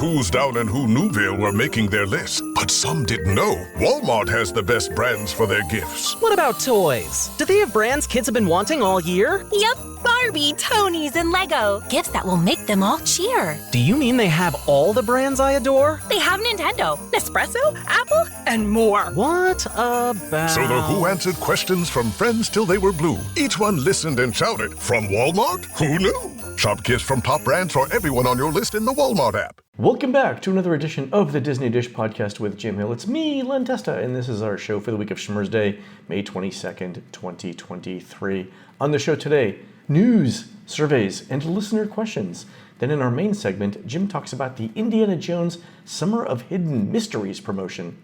who's down in who Newville were making their list, but some didn't know Walmart has the best brands for their gifts. What about toys? Do they have brands kids have been wanting all year? Yep, Barbie, Tony's, and Lego. Gifts that will make them all cheer. Do you mean they have all the brands I adore? They have Nintendo, Nespresso, Apple, and more. What about... So the Who answered questions from friends till they were blue. Each one listened and shouted, from Walmart? Who knew? Shop gifts from top brands for everyone on your list in the Walmart app. Welcome back to another edition of the Disney Dish Podcast with Jim Hill. It's me, Len Testa, and this is our show for the week of Schmurz Day, May 22nd, 2023. On the show today, news, surveys, and listener questions. Then in our main segment, Jim talks about the Indiana Jones Summer of Hidden Mysteries promotion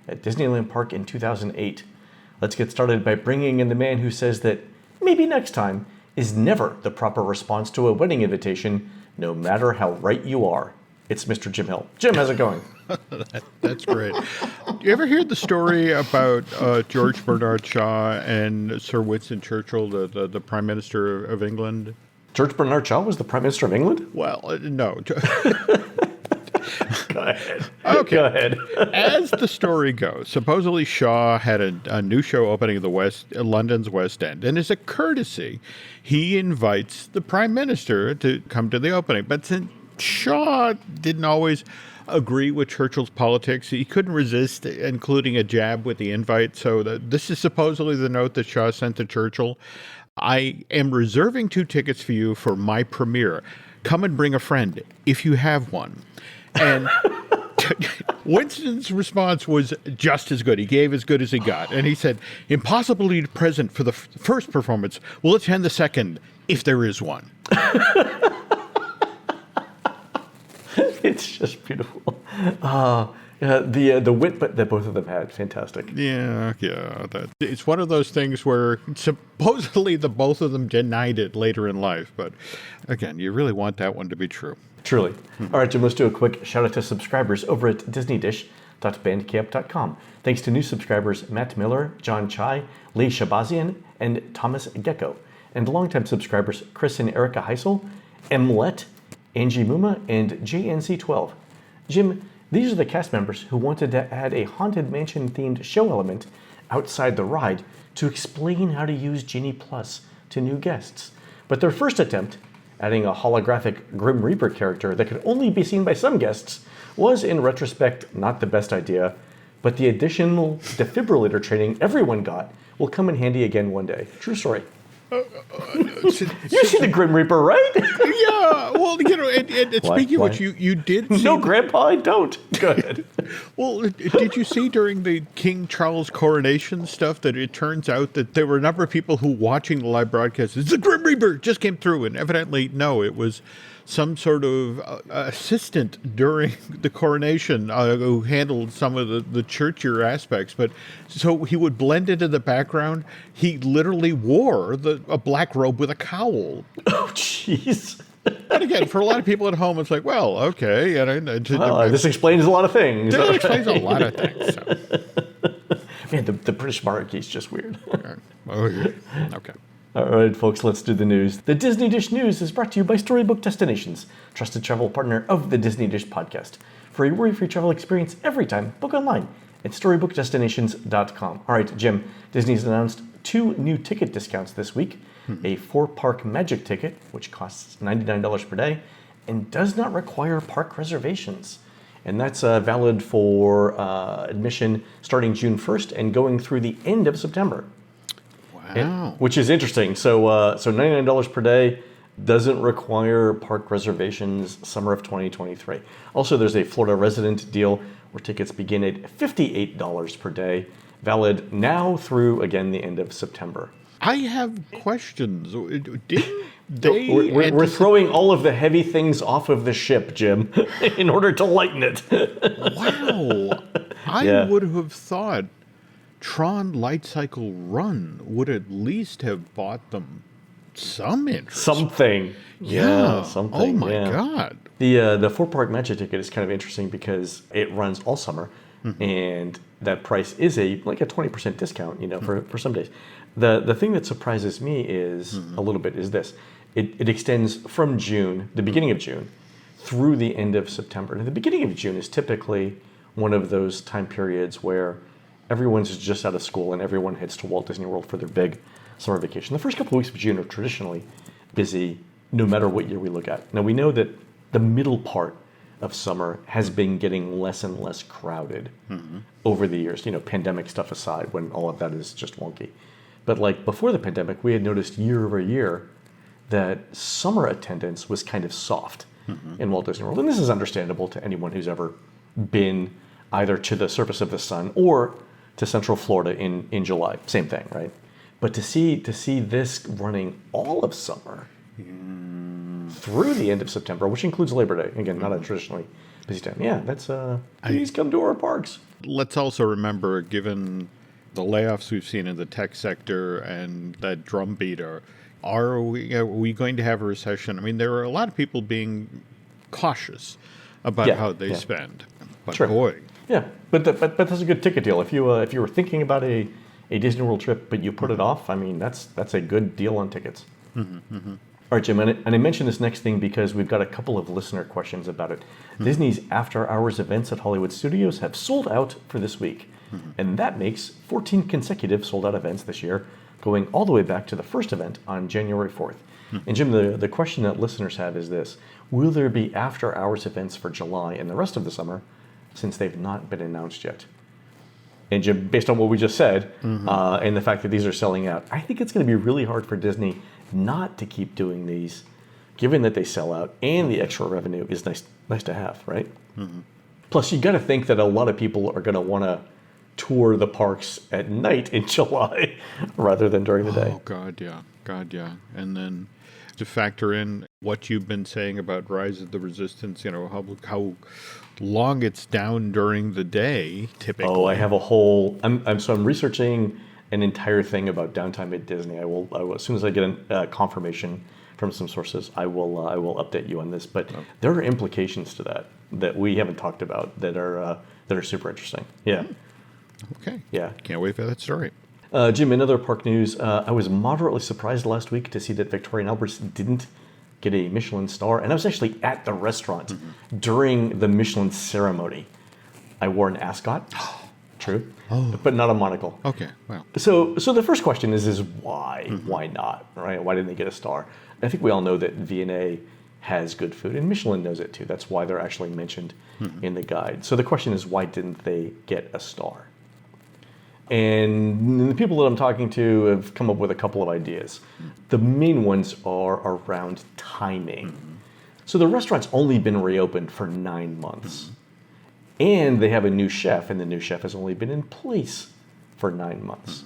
at Disneyland Park in 2008. Let's get started by bringing in the man who says that maybe next time is never the proper response to a wedding invitation, no matter how right you are. It's Mr. Jim Hill. Jim, how's it going? That's great. You ever hear the story about George Bernard Shaw and Sir Winston Churchill, the Prime Minister of England? George Bernard Shaw was the Prime Minister of England? Well, no. Go ahead. Okay. Go ahead. As the story goes, supposedly Shaw had a new show opening at London's West End, and as a courtesy, he invites the Prime Minister to come to the opening. But since Shaw didn't always agree with Churchill's politics, he couldn't resist including a jab with the invite. So this is supposedly the note that Shaw sent to Churchill. I am reserving 2 tickets for you for my premiere. Come and bring a friend if you have one. And Winston's response was just as good. He gave as good as he got. And he said, impossible to be present for the first performance. We'll attend the second, if there is one. It's just beautiful. The wit that both of them had, fantastic. Yeah. It's one of those things where supposedly the both of them denied it later in life. But again, you really want that one to be true. Truly. All right, Jim, let's do a quick shout out to subscribers over at disneydish.bandcamp.com. Thanks to new subscribers Matt Miller, John Chai, Lee Shabazian, and Thomas Gecko. And longtime subscribers Chris and Erica Heisel, Mlet, Angie Muma, and JNC12. Jim, these are the cast members who wanted to add a Haunted Mansion-themed show element outside the ride to explain how to use Genie Plus to new guests. But their first attempt, adding a holographic Grim Reaper character that could only be seen by some guests, was, in retrospect, not the best idea, but the additional defibrillator training everyone got will come in handy again one day. True story. You see the Grim Reaper, right? Yeah, well, and speaking of which, you did see... No, Grandpa, I don't. Go ahead. Well, did you see during the King Charles coronation stuff that it turns out that there were a number of people who watching the live broadcast, it's the Grim Reaper just came through, and evidently, no, it was some sort of assistant during the coronation who handled some of the churchier aspects. But so he would blend into the background. He literally wore a black robe with a cowl. Oh, jeez. And again, for a lot of people at home, it's like, well, okay. This explains a lot of things. It explains a lot of things. So. Man, the British monarchy is just weird. Oh, yeah. Okay. All right, folks, let's do the news. The Disney Dish News is brought to you by Storybook Destinations, trusted travel partner of the Disney Dish Podcast. For a worry-free travel experience every time, book online at StorybookDestinations.com. All right, Jim, Disney's announced 2 new ticket discounts this week. A 4-park Magic ticket, which costs $99 per day, and does not require park reservations. And that's valid for admission starting June 1st and going through the end of September. Wow. Which is interesting. So $99 per day doesn't require park reservations summer of 2023. Also, there's a Florida resident deal where tickets begin at $58 per day, valid now through, again, the end of September. I have questions. Didn't they... We're throwing all of the heavy things off of the ship, Jim, in order to lighten it. Wow. I would have thought Tron Light Cycle Run would at least have bought them some interest. Something. Yeah. Something. Oh, my God. The 4-park Magic ticket is kind of interesting because it runs all summer, and that price is like a 20% discount, for some days. The thing that surprises me is a little bit is this. It extends from June, the beginning of June, through the end of September. And the beginning of June is typically one of those time periods where everyone's just out of school and everyone heads to Walt Disney World for their big summer vacation. The first couple of weeks of June are traditionally busy no matter what year we look at. Now we know that the middle part of summer has been getting less and less crowded over the years, pandemic stuff aside, when all of that is just wonky. But like before the pandemic, we had noticed year over year that summer attendance was kind of soft in Walt Disney World. And this is understandable to anyone who's ever been either to the surface of the sun or to Central Florida in July. Same thing, right? But to see this running all of summer through the end of September, which includes Labor Day, again, not a traditionally busy time. Yeah, that's please come to our parks. Let's also remember, given the layoffs we've seen in the tech sector and that drumbeat, are we going to have a recession? I mean, there are a lot of people being cautious about how they spend. But boy. Yeah, but that's a good ticket deal. If you were thinking about a Disney World trip, but you put it off, I mean, that's a good deal on tickets. All right, Jim, and I mentioned this next thing because we've got a couple of listener questions about it. Disney's after-hours events at Hollywood Studios have sold out for this week, and that makes 14 consecutive sold-out events this year, going all the way back to the first event on January 4th. And Jim, the question that listeners have is this: will there be after-hours events for July and the rest of the summer, since they've not been announced yet? And Jim, based on what we just said, and the fact that these are selling out, I think it's going to be really hard for Disney not to keep doing these, given that they sell out and the extra revenue is nice to have, right? Plus, you got to think that a lot of people are going to want to tour the parks at night in July rather than during the day. Oh, God, yeah. And then to factor in what you've been saying about Rise of the Resistance, how long it's down during the day, typically. Oh, I have a whole. I'm researching an entire thing about downtime at Disney. I will as soon as I get a confirmation from some sources, I will update you on this. But there are implications to that we haven't talked about that are super interesting. Yeah. Okay. Yeah. Can't wait for that story. Jim, in other park news, I was moderately surprised last week to see that Victoria and Albert's didn't get a Michelin star, and I was actually at the restaurant during the Michelin ceremony. I wore an ascot, true, but not a monocle. Okay, well. So the first question is why? Why not, right? Why didn't they get a star? I think we all know that V&A has good food, and Michelin knows it too. That's why they're actually mentioned in the guide. So the question is, why didn't they get a star? And the people that I'm talking to have come up with a couple of ideas. The main ones are around timing. So the restaurant's only been reopened for 9 months. And they have a new chef, and the new chef has only been in place for 9 months.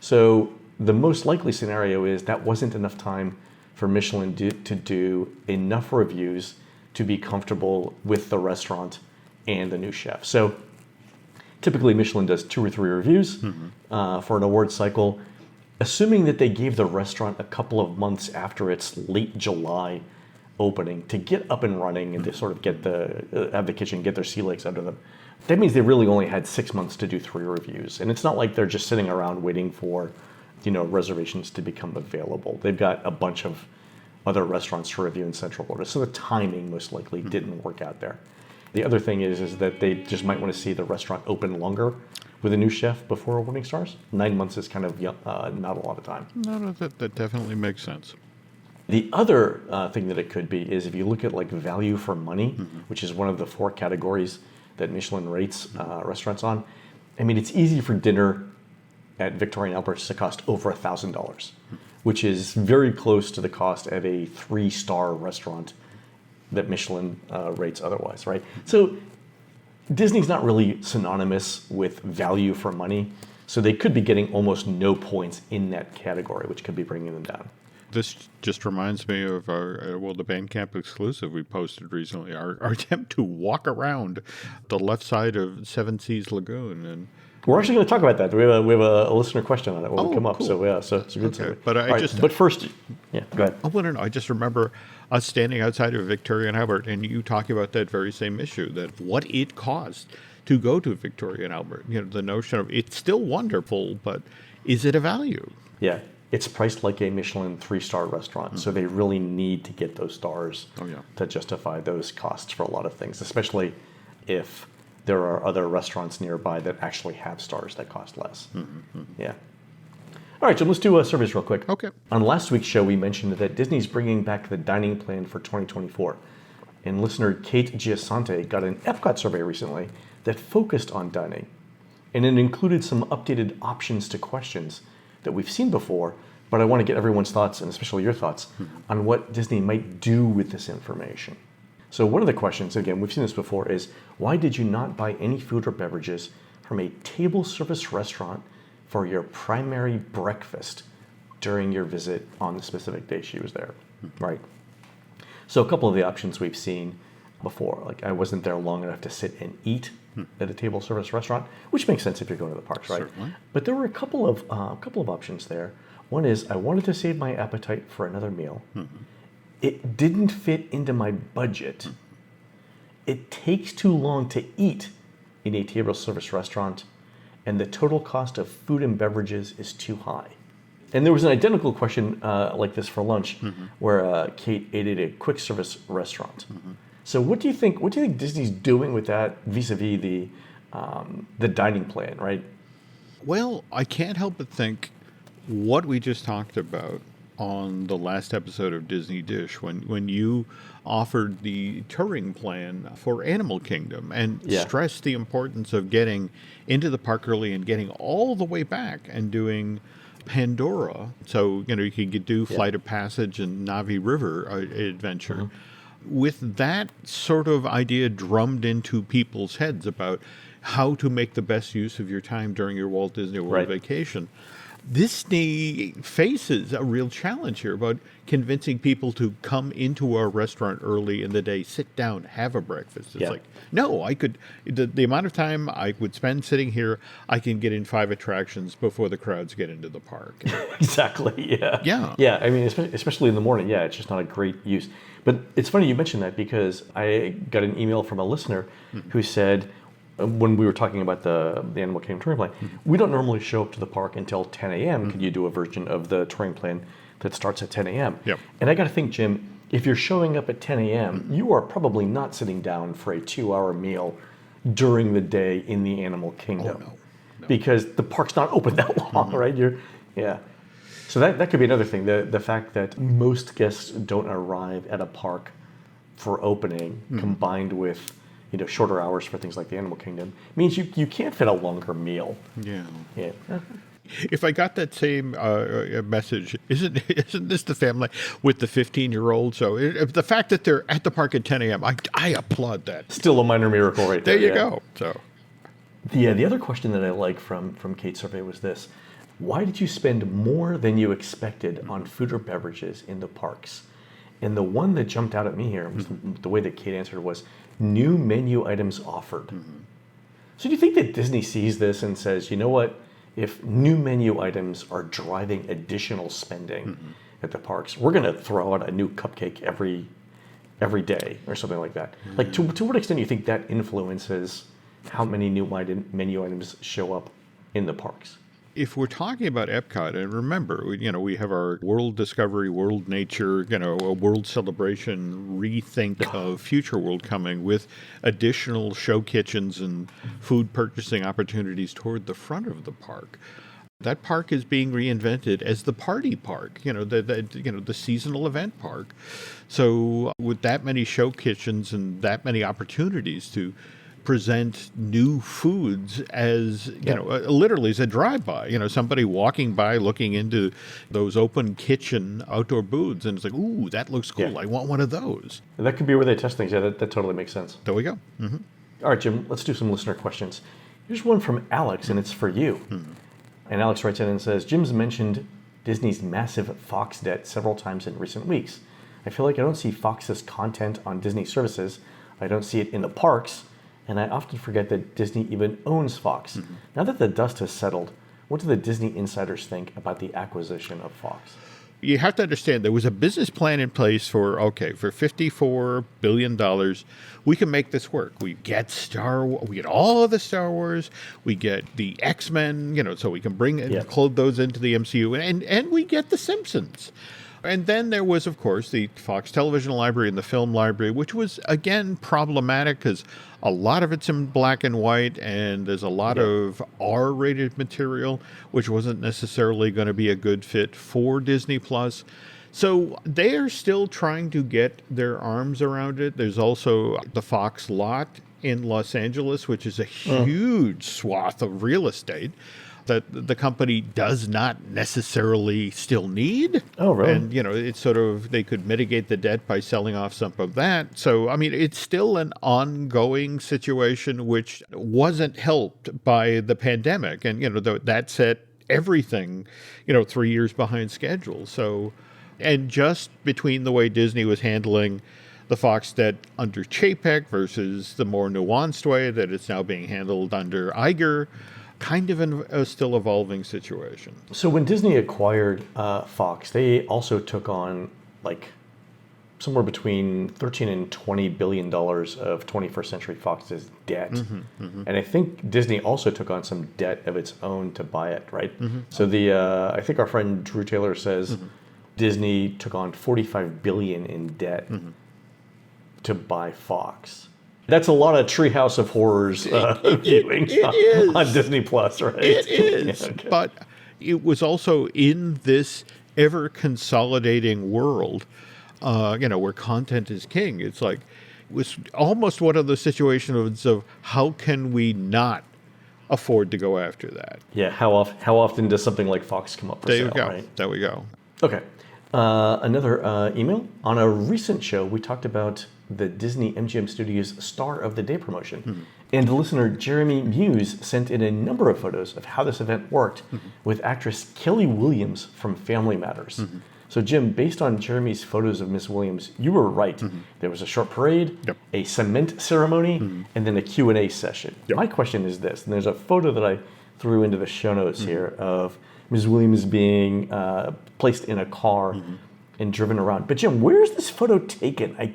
So the most likely scenario is that wasn't enough time for Michelin to do enough reviews to be comfortable with the restaurant and the new chef. So typically, Michelin does 2 or 3 reviews for an award cycle. Assuming that they gave the restaurant a couple of months after its late July opening to get up and running and to sort of get have the kitchen, get their sea legs under them, that means they really only had 6 months to do 3 reviews. And it's not like they're just sitting around waiting for, reservations to become available. They've got a bunch of other restaurants to review in Central Florida. So the timing most likely didn't work out there. The other thing is that they just might want to see the restaurant open longer with a new chef before awarding stars. 9 months is kind of not a lot of time. No, that definitely makes sense. The other thing that it could be is if you look at like value for money, which is one of the 4 categories that Michelin rates restaurants on. I mean, it's easy for dinner at Victoria and Albert's to cost over $1,000, which is very close to the cost of a 3-star restaurant that Michelin rates otherwise, right? So Disney's not really synonymous with value for money, so they could be getting almost no points in that category, which could be bringing them down. This just reminds me of the Bandcamp exclusive we posted recently, our attempt to walk around the left side of Seven Seas Lagoon. And we're actually going to talk about that. We have a listener question on it when we come up. Cool. So it's a good segue. But but first, go ahead. I want to know. I just remember us standing outside of Victoria and Albert, and you talking about that very same issue, that what it cost to go to Victoria and Albert. The notion of it's still wonderful, but is it a value? Yeah. it's priced like a Michelin 3-star restaurant. So they really need to get those stars to justify those costs for a lot of things, especially if there are other restaurants nearby that actually have stars that cost less. Yeah. All right, Jim, let's do surveys real quick. Okay. On last week's show, we mentioned that Disney's bringing back the dining plan for 2024. And listener Kate Giasante got an Epcot survey recently that focused on dining. And it included some updated options to questions that we've seen before, but I want to get everyone's thoughts, and especially your thoughts, on what Disney might do with this information. So one of the questions, again, we've seen this before, is why did you not buy any food or beverages from a table service restaurant for your primary breakfast during your visit on the specific day she was there, right? So a couple of the options we've seen before, like I wasn't there long enough to sit and eat at a table service restaurant, which makes sense if you're going to the parks, right? Certainly. But there were a couple of options there. One is I wanted to save my appetite for another meal. It didn't fit into my budget. It takes too long to eat in a table service restaurant, and the total cost of food and beverages is too high. And there was an identical question like this for lunch, where Kate ate at a quick service restaurant. So what do you think Disney's doing with that vis-a-vis the dining plan, right? Well, I can't help but think what we just talked about on the last episode of Disney Dish when you offered the touring plan for Animal Kingdom and stressed the importance of getting into the park early and getting all the way back and doing Pandora. So, you could do Flight of Passage and Navi River adventure. With that sort of idea drummed into people's heads about how to make the best use of your time during your Walt Disney World vacation, Disney faces a real challenge here about convincing people to come into our restaurant early in the day, sit down, have a breakfast. It's like, no, I could, the amount of time I would spend sitting here, I can get in 5 attractions before the crowds get into the park. Exactly, Yeah. Yeah, I mean, especially in the morning, it's just not a great use. But it's funny you mentioned that because I got an email from a listener who said, when we were talking about the Animal Kingdom touring plan, we don't normally show up to the park until 10 a.m. Could you do a version of the touring plan that starts at 10 a.m.? Yep. And I got to think, Jim, if you're showing up at 10 a.m., you are probably not sitting down for a 2-hour meal during the day in the Animal Kingdom. No. Because the park's not open that long, right? So that could be another thing. The fact that most guests don't arrive at a park for opening, combined with shorter hours for things like the Animal Kingdom, means you can't fit a longer meal. Yeah. Yeah. If I got that same message, isn't this the family with the 15-year-old? So the fact that they're at the park at 10 a.m., I applaud that. Still a minor miracle right there. There you go. So the other question that I like from Kate's survey was this: why did you spend more than you expected on food or beverages in the parks? And the one that jumped out at me here was the way that Kate answered was new menu items offered. So do you think that Disney sees this and says, you know what, if new menu items are driving additional spending at the parks, we're going to throw out a new cupcake every day or something like that? Like to what extent do you think that influences how many new menu items show up in the parks? if we're talking about Epcot, and remember, we have our World Discovery, World Nature, a World Celebration rethink of Future World coming with additional show kitchens and food purchasing opportunities toward the front of the park. That park is being reinvented as the party park, the seasonal event park. So with that many show kitchens and that many opportunities to present new foods as, literally as a drive-by, somebody walking by looking into those open kitchen outdoor booths and it's like, ooh, that looks cool. Yeah. I want one of those. And that could be where they test things. Yeah, that totally makes sense. There we go. Mm-hmm. All right, Jim, let's do some listener questions. Here's one from Alex, and it's for you. Mm-hmm. And Alex writes in and says, Jim's mentioned Disney's massive Fox debt several times in recent weeks. I feel like I don't see Fox's content on Disney services. I don't see it in the parks. And I often forget that Disney even owns Fox. Mm-hmm. Now that the dust has settled, what do the Disney insiders think about the acquisition of Fox? You have to understand there was a business plan in place for $54 billion, we can make this work. We get we get all of the Star Wars, we get the X-Men, so we can bring and include those into the MCU, and we get the Simpsons. And then there was, of course, the Fox Television Library and the Film Library, which was, again, problematic because a lot of it's in black and white, and there's a lot of R-rated material, which wasn't necessarily going to be a good fit for Disney+. So they are still trying to get their arms around it. There's also the Fox lot in Los Angeles, which is a huge swath of real estate that the company does not necessarily still need. Oh, really? And, it's sort of, they could mitigate the debt by selling off some of that. So, I mean, it's still an ongoing situation, which wasn't helped by the pandemic. And, that set everything, 3 years behind schedule. So, and just between the way Disney was handling the Fox debt under Chapek versus the more nuanced way that it's now being handled under Iger, kind of a still evolving situation. So when Disney acquired Fox, they also took on somewhere between $13 and $20 billion of 21st Century Fox's debt. And I think Disney also took on some debt of its own to buy it, right? So I think our friend Drew Taylor says Disney took on $45 billion in debt to buy Fox. That's a lot of Treehouse of Horrors viewing on Disney Plus, right? It is. Yeah, okay. But it was also in this ever consolidating world, where content is king. It's like, it was almost one of those situations of how can we not afford to go after that? Yeah, how often does something like Fox come up for sale, right? There we go. Okay. Another email. On a recent show, we talked about the Disney MGM Studios Star of the Day promotion. And the listener Jeremy Muse sent in a number of photos of how this event worked with actress Kelly Williams from Family Matters. So Jim, based on Jeremy's photos of Miss Williams, you were right. There was a short parade, a cement ceremony, and then a Q&A session. My question is this, and there's a photo that I threw into the show notes here of Ms. Williams being placed in a car and driven around. But Jim, where is this photo taken? I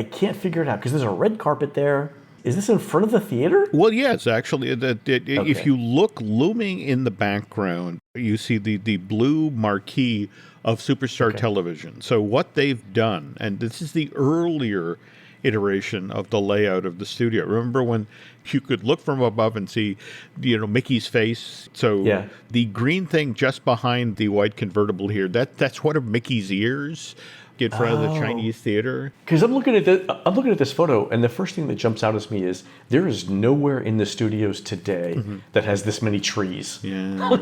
can't figure it out because there's a red carpet there. Is this in front of the theater? Well, yes, actually. If you look looming in the background, you see the blue marquee of Superstar Television. So what they've done, and this is the earlier iteration of the layout of the studio. Remember when you could look from above and see, Mickey's face? So the green thing just behind the white convertible here, that's one of Mickey's ears in front of the Chinese theater. Because I'm looking at this photo, and the first thing that jumps out at me is there is nowhere in the studios today that has this many trees. Yeah.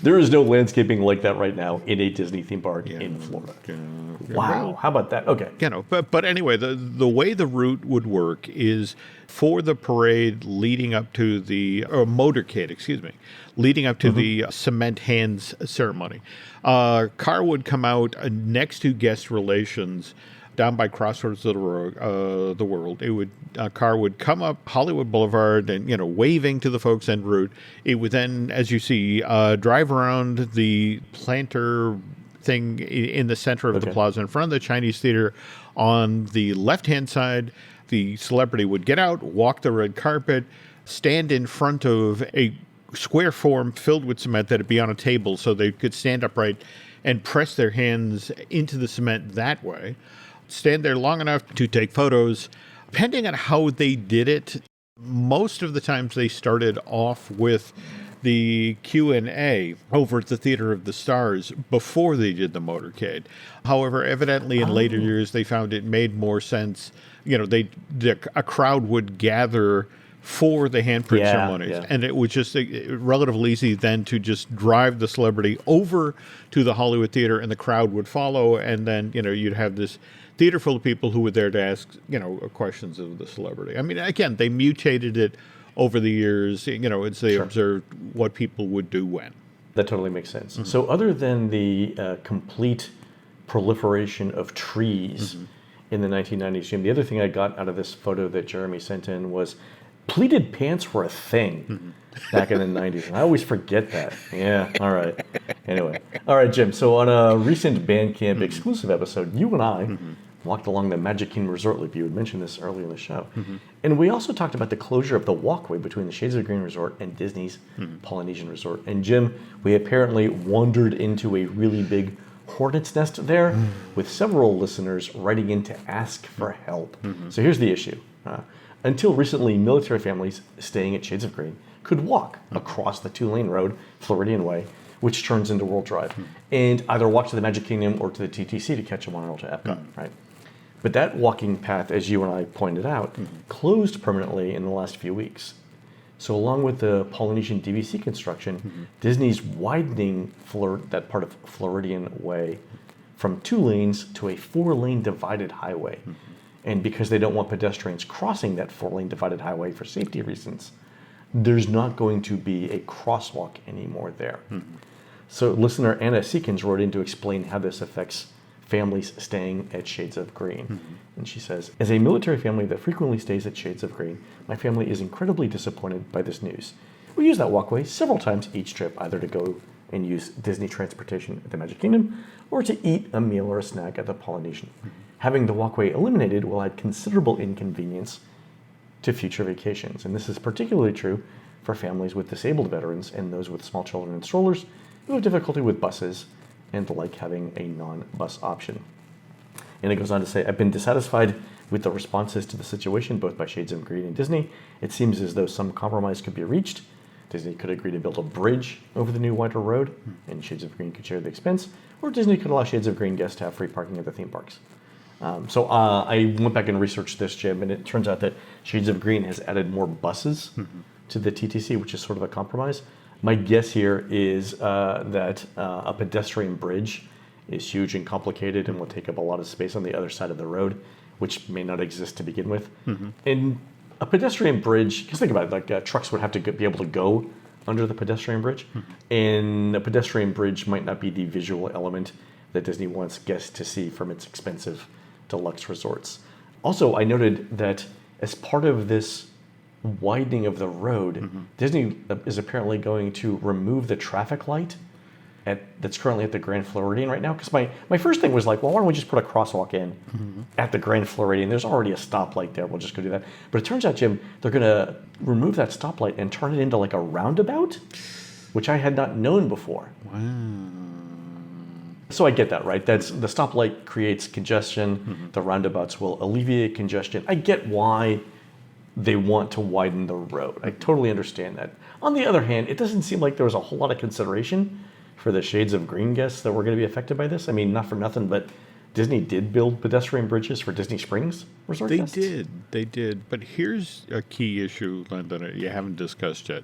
there is no landscaping like that right now in a Disney theme park in Florida. Wow, how about that? Okay. But anyway, the way the route would work is for the parade leading up to motorcade, leading up to the cement hands ceremony. Car would come out next to guest relations down by Crossroads of the World. Car would come up Hollywood Boulevard and, waving to the folks en route. It would then, as you see, drive around the planter thing in the center of the plaza in front of the Chinese theater. On the left-hand side, the celebrity would get out, walk the red carpet, stand in front of a square form filled with cement that'd be on a table so they could stand upright and press their hands into the cement that way. Stand there long enough to take photos. Depending on how they did it, most of the times they started off with the Q&A over at the Theater of the Stars before they did the motorcade. However, evidently in later years they found it made more sense. A crowd would gather for the handprint ceremonies. And it was just relatively easy then to just drive the celebrity over to the Hollywood Theater and the crowd would follow. And then, you'd have this theater full of people who were there to ask, questions of the celebrity. I mean, again, they mutated it over the years, as they observed what people would do when. That totally makes sense. So other than the complete proliferation of trees in the 1990s, Jim, the other thing I got out of this photo that Jeremy sent in was pleated pants were a thing back in the 90s. And I always forget that. Yeah, all right. Anyway, all right, Jim. So on a recent Bandcamp exclusive episode, you and I walked along the Magic Kingdom Resort Loop. You had mentioned this earlier in the show. And we also talked about the closure of the walkway between the Shades of Green Resort and Disney's Polynesian Resort. And Jim, we apparently wandered into a really big hornet's nest there with several listeners writing in to ask for help. So here's the issue. Until recently, military families staying at Shades of Green could walk across the 2-lane road, Floridian Way, which turns into World Drive, and either walk to the Magic Kingdom or to the TTC to catch a monorail to Epcot, right? But that walking path, as you and I pointed out, closed permanently in the last few weeks. So along with the Polynesian DVC construction, Disney's widening that part of Floridian Way from 2 lanes to a 4-lane divided highway. And because they don't want pedestrians crossing that 4-lane divided highway for safety reasons, there's not going to be a crosswalk anymore there. So listener Anna Seekins wrote in to explain how this affects families staying at Shades of Green. And she says, as a military family that frequently stays at Shades of Green, my family is incredibly disappointed by this news. We use that walkway several times each trip, either to go and use Disney transportation at the Magic Kingdom or to eat a meal or a snack at the Polynesian. Having the walkway eliminated will add considerable inconvenience to future vacations. And this is particularly true for families with disabled veterans and those with small children and strollers who have difficulty with buses and like having a non-bus option. And it goes on to say, I've been dissatisfied with the responses to the situation, both by Shades of Green and Disney. It seems as though some compromise could be reached. Disney could agree to build a bridge over the new wider road, and Shades of Green could share the expense, or Disney could allow Shades of Green guests to have free parking at the theme parks. So I went back and researched this, Jim, and it turns out that Shades of Green has added more buses to the TTC, which is sort of a compromise. My guess here is that a pedestrian bridge is huge and complicated and will take up a lot of space on the other side of the road, which may not exist to begin with. And a pedestrian bridge, because think about it, like trucks would have to be able to go under the pedestrian bridge, and a pedestrian bridge might not be the visual element that Disney wants guests to see from its expensive deluxe resorts. Also, I noted that as part of this widening of the road, Disney is apparently going to remove the traffic light that's currently at the Grand Floridian right now. Because my first thing was like, well, why don't we just put a crosswalk in at the Grand Floridian? There's already a stoplight there. We'll just go do that. But it turns out, Jim, they're going to remove that stoplight and turn it into like a roundabout, which I had not known before. Wow. So I get that, right? That's the stoplight creates congestion. The roundabouts will alleviate congestion. I get why they want to widen the road. I totally understand that. On the other hand, it doesn't seem like there was a whole lot of consideration for the Shades of Green guests that were going to be affected by this. I mean, not for nothing, but Disney did build pedestrian bridges for Disney Springs resort guests. They did. But here's a key issue, Len, that you haven't discussed yet.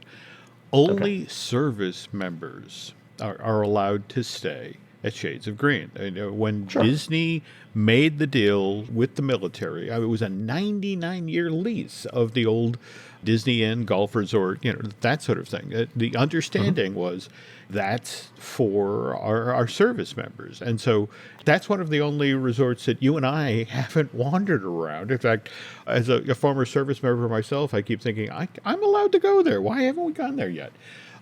Only service members are allowed to stay at Shades of Green. When Disney made the deal with the military, it was a 99-year lease of the old Disney Inn Golf Resort, that sort of thing. The understanding was that's for our service members. And so that's one of the only resorts that you and I haven't wandered around. In fact, as a former service member myself, I keep thinking, I'm allowed to go there. Why haven't we gone there yet?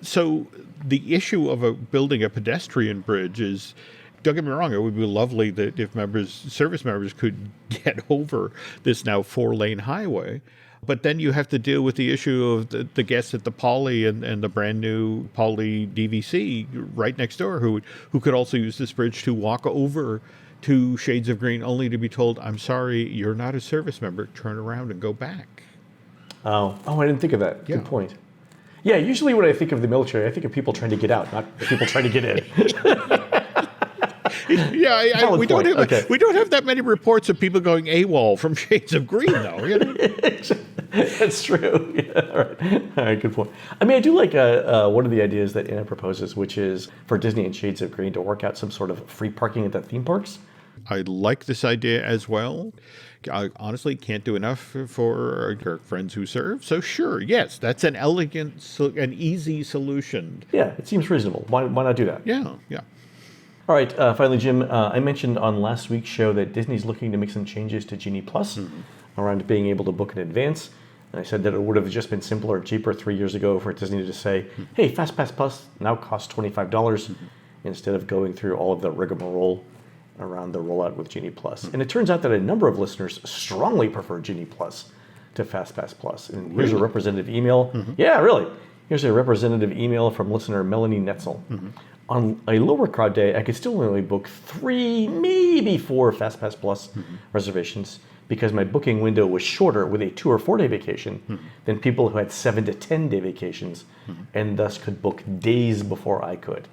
So the issue of building a pedestrian bridge is, don't get me wrong, it would be lovely that if service members could get over this now 4-lane highway. But then you have to deal with the issue of the guests at the Poly and the brand new Poly DVC right next door who could also use this bridge to walk over to Shades of Green only to be told, I'm sorry, you're not a service member, turn around and go back. Oh, I didn't think of that. Good point. Yeah, usually when I think of the military, I think of people trying to get out, not people trying to get in. We don't have that many reports of people going AWOL from Shades of Green, though. That's true. Yeah, all right, good point. I mean, I do like one of the ideas that Anna proposes, which is for Disney and Shades of Green to work out some sort of free parking at the theme parks. I like this idea as well. I honestly can't do enough for our friends who serve. So sure, yes, that's an elegant, an easy solution. Yeah, it seems reasonable. Why not do that? Yeah. All right, finally, Jim, I mentioned on last week's show that Disney's looking to make some changes to Genie Plus around being able to book in advance. And I said that it would have just been simpler and cheaper 3 years ago for Disney to say, hey, FastPass Plus now costs $25. instead of going through all of the rigmarole around the rollout with Genie Plus. And it turns out that a number of listeners strongly prefer Genie Plus to FastPass Plus. And here's a representative email. Yeah, really. Here's a representative email from listener Melanie Netzel. On a lower crowd day, I could still only book 3, maybe 4 FastPass Plus reservations because my booking window was shorter with a 2 or 4 day vacation than people who had 7 to 10 day vacations and thus could book days before I could.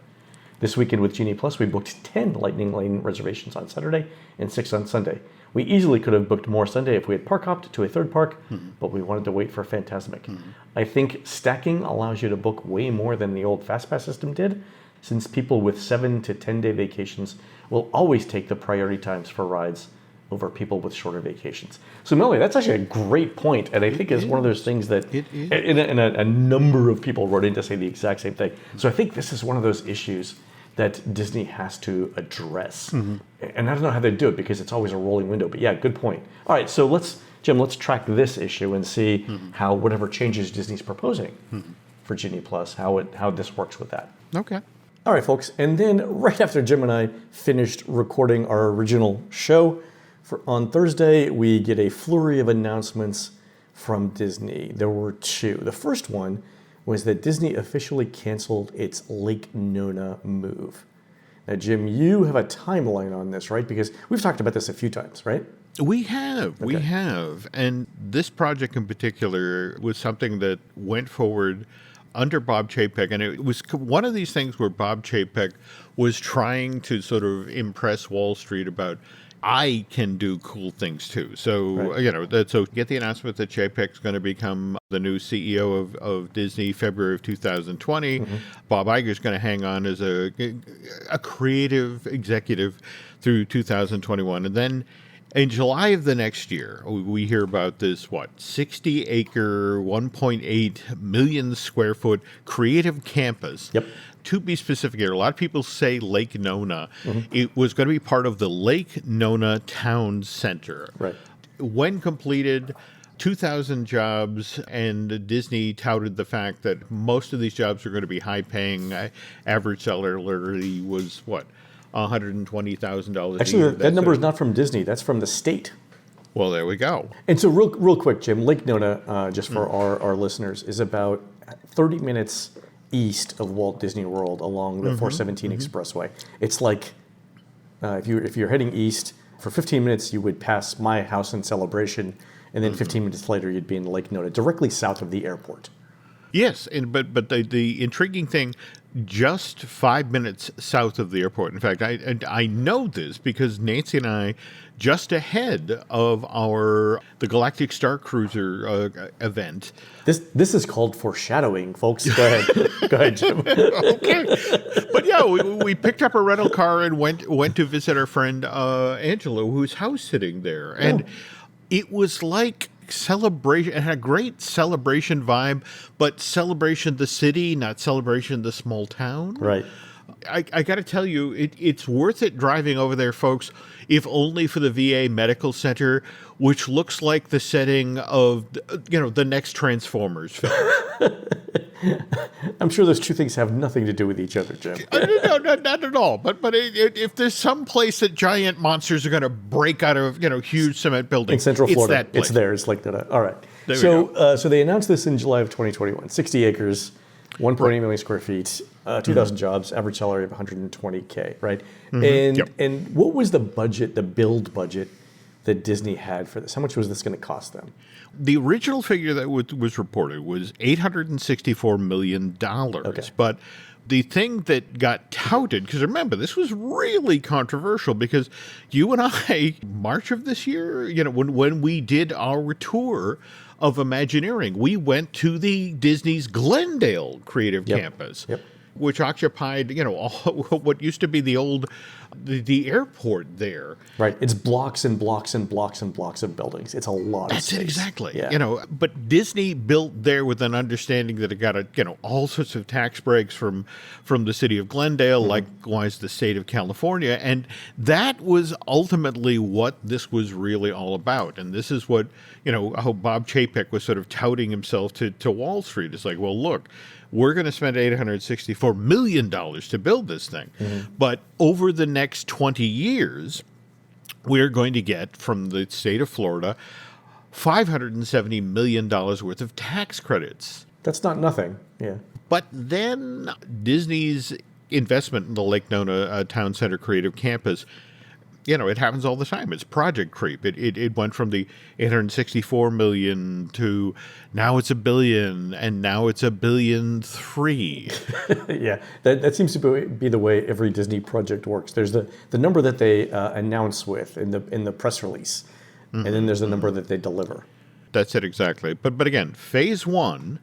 This weekend with Genie Plus, we booked 10 Lightning Lane reservations on Saturday and 6 on Sunday. We easily could have booked more Sunday if we had park hopped to a third park, but we wanted to wait for Fantasmic. I think stacking allows you to book way more than the old FastPass system did, since people with 7 to 10 day vacations will always take the priority times for rides over people with shorter vacations. So Melanie, that's actually a great point, and I think it's one of those things that and a number of people wrote in to say the exact same thing. So I think this is one of those issues that Disney has to address. And I don't know how they do it because it's always a rolling window, but yeah, good point. All right, so let's track this issue and see how whatever changes Disney's proposing for Genie Plus, how this works with that. Okay. All right, folks, and then right after Jim and I finished recording our original show, on Thursday, we get a flurry of announcements from Disney. There were 2. The first one was that Disney officially canceled its Lake Nona move. Now, Jim, you have a timeline on this, right? Because we've talked about this a few times, right? We have. And this project in particular was something that went forward under Bob Chapek, and it was one of these things where Bob Chapek was trying to sort of impress Wall Street about, I can do cool things too. So, so get the announcement that Chapek's going to become the new CEO of Disney February of 2020. Bob Iger's going to hang on as a creative executive through 2021. And then in July of the next year, we hear about this, 60-acre, 1.8 million square foot creative campus. Yep. To be specific here, a lot of people say Lake Nona. It was going to be part of the Lake Nona Town Center. Right. When completed, 2,000 jobs, and Disney touted the fact that most of these jobs are going to be high-paying. Average salary was, $120,000 a year. Actually, that number is not from Disney. That's from the state. Well, there we go. And so real quick, Jim, Lake Nona, just for our listeners, is about 30 minutes east of Walt Disney World along the 417 Expressway. It's like if you're heading east, for 15 minutes you would pass my house in Celebration, and then 15 minutes later you'd be in Lake Nona, directly south of the airport. Yes, but the intriguing thing, just 5 minutes south of the airport. In fact, I know this because Nancy and I, just ahead of the Galactic Star Cruiser event. This is called foreshadowing, folks. Go ahead, Jim. Okay, but yeah, we picked up a rental car and went to visit our friend Angela, whose house sitting there, and it was like celebration. It had a great celebration vibe, but celebration the city, not celebration the small town. Right. I got to tell you, it's worth it driving over there, folks, if only for the VA Medical Center, which looks like the setting of, the next Transformers film. I'm sure those two things have nothing to do with each other, Jim. No, not at all. But if there's some place that giant monsters are going to break out of, huge cement buildings, in Central Florida, it's that place. It's there. It's like that. All right. There So they announced this in July of 2021. 60 acres, 1.8 million square feet, 2,000 jobs, average salary of $120K, right? And what was the budget, the build budget that Disney had for this? How much was this going to cost them? The original figure that was reported was $864 million. Okay. But the thing that got touted, because remember, this was really controversial because you and I, March of this year, when we did our tour of Imagineering, we went to the Disney's Glendale Creative Campus. Which occupied, what used to be the old The airport there. Right. It's blocks and blocks and blocks and blocks of buildings. It's a lot of space. That's it, exactly. Yeah. But Disney built there with an understanding that it got all sorts of tax breaks from the city of Glendale, likewise the state of California, and that was ultimately what this was really all about. And this is what how Bob Chapek was sort of touting himself to Wall Street. It's like, well, look, we're going to spend $864 million to build this thing. But over the next 20 years, we're going to get from the state of Florida $570 million worth of tax credits. That's not nothing. Yeah. But then Disney's investment in the Lake Nona Town Center Creative Campus, it happens all the time. It's project creep. It went from the $864 million to now it's $1 billion, and now it's $1.3 billion. Yeah, that seems to be the way every Disney project works. There's the number that they announce with in the press release, and then there's the number that they deliver. That's it, exactly. But again, phase one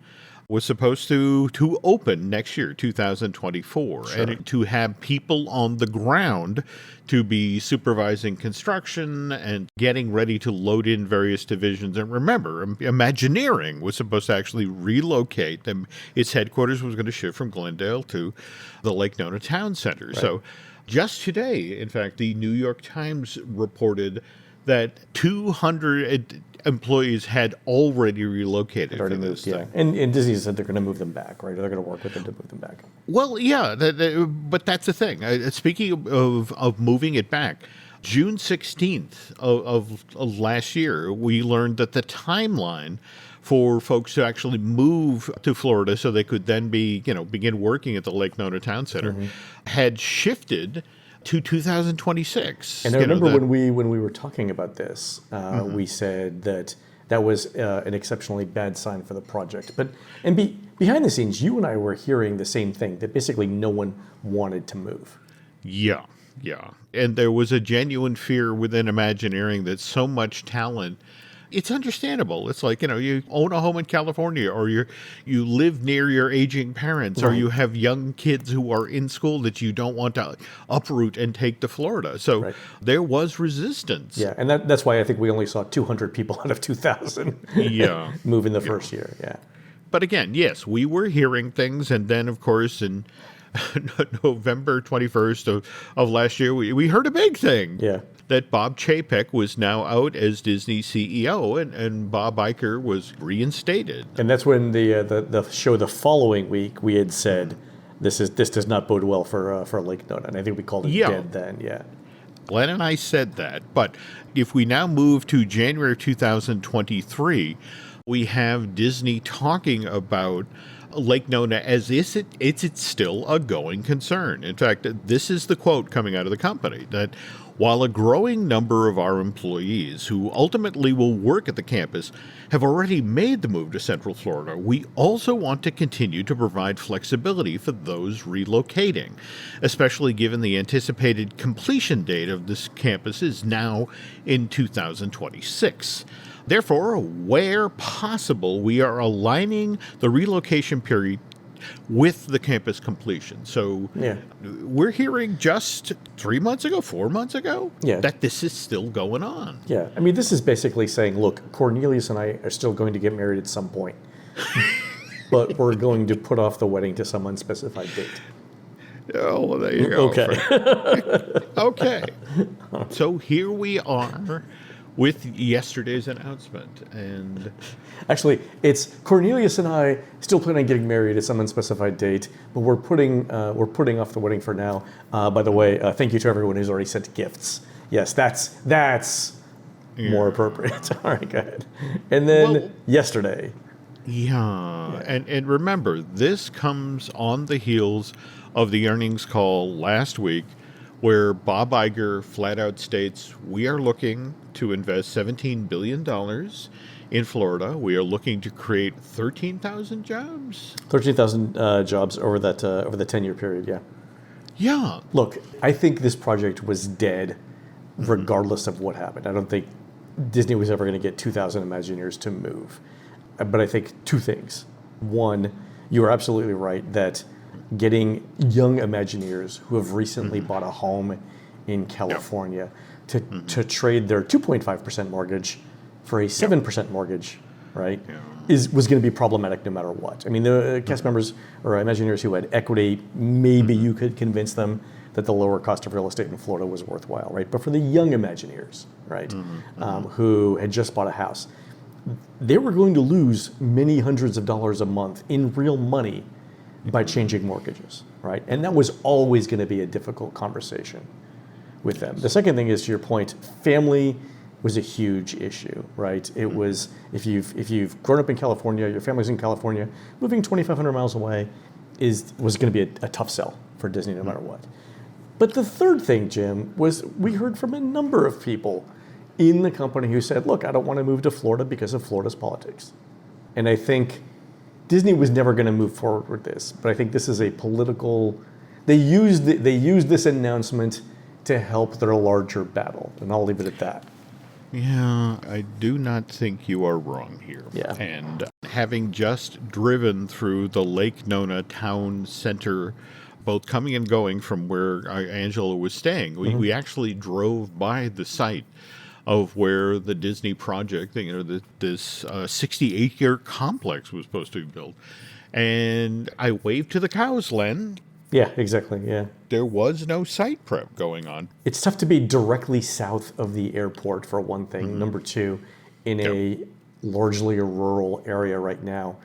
was supposed to open next year, 2024, and to have people on the ground to be supervising construction and getting ready to load in various divisions. And remember, Imagineering was supposed to actually relocate. Its headquarters was going to shift from Glendale to the Lake Nona Town Center. Right. So just today, in fact, the New York Times reported that 200 employees had already relocated for this thing. And Disney said they're going to move them back, right? Or they're going to work with them to move them back. Well, yeah, but that's the thing. Speaking of moving it back, June 16th of last year, we learned that the timeline for folks to actually move to Florida so they could then begin working at the Lake Nona Town Center had shifted to 2026. And I remember when we were talking about this, we said that was an exceptionally bad sign for the project. But behind the scenes, you and I were hearing the same thing, that basically no one wanted to move. Yeah. And there was a genuine fear within Imagineering that so much talent, it's understandable. It's like, you own a home in California, or you live near your aging parents, or you have young kids who are in school that you don't want to uproot and take to Florida. So there was resistance. Yeah, and that's why I think we only saw 200 people out of 2,000 move in the first year. Yeah. But again, yes, we were hearing things, and then, of course, in November 21st of last year, we heard a big thing. Yeah. That Bob Chapek was now out as Disney CEO, and Bob Iger was reinstated. And that's when the show the following week we had said this does not bode well for Lake Nona, and I think we called it dead then. Yeah. Glenn and I said that, but if we now move to January 2023, we have Disney talking about Lake Nona as it's still a going concern. In fact, this is the quote coming out of the company, that while a growing number of our employees who ultimately will work at the campus have already made the move to Central Florida, we also want to continue to provide flexibility for those relocating, especially given the anticipated completion date of this campus is now in 2026. Therefore, where possible, we are aligning the relocation period with the campus completion. So we're hearing just 4 months ago, that this is still going on. Yeah, I mean, this is basically saying, look, Cornelius and I are still going to get married at some point, but we're going to put off the wedding to some unspecified date. Oh, well, there you go. Okay. Okay. So here we are with yesterday's announcement, and actually, it's Cornelius and I still plan on getting married at some unspecified date, but we're putting off the wedding for now. By the way, thank you to everyone who's already sent gifts. Yes, that's more appropriate. All right, go ahead. And then yesterday. Yeah, and remember, this comes on the heels of the earnings call last week, where Bob Iger flat out states, we are looking to invest $17 billion in Florida. We are looking to create 13,000 jobs. 13,000 jobs over the 10-year period, yeah. Yeah. Look, I think this project was dead regardless of what happened. I don't think Disney was ever going to get 2,000 Imagineers to move. But I think two things. One, you are absolutely right that getting young Imagineers who have recently bought a home in California to trade their 2.5% mortgage for a 7% mortgage, right? Was going to be problematic no matter what. I mean, the cast members or Imagineers who had equity, maybe you could convince them that the lower cost of real estate in Florida was worthwhile, right? But for the young Imagineers, right, who had just bought a house, they were going to lose many hundreds of dollars a month in real money by changing mortgages, right? And that was always going to be a difficult conversation with them. The second thing is, to your point, family was a huge issue, right? It was, if you've grown up in California, your family's in California, moving 2,500 miles away was going to be a tough sell for Disney no matter what. But the third thing, Jim, was we heard from a number of people in the company who said, look, I don't want to move to Florida because of Florida's politics. And I think Disney was never going to move forward with this, but I think this is a political, they used this announcement to help their larger battle, and I'll leave it at that. Yeah, I do not think you are wrong here. Yeah. And having just driven through the Lake Nona Town Center, both coming and going from where Angela was staying, we actually drove by the site of where the Disney project, this 60-acre complex was supposed to be built. And I waved to the cows, Len. Yeah, exactly, yeah. There was no site prep going on. It's tough to be directly south of the airport, for one thing. Number two, in a largely a rural area right now,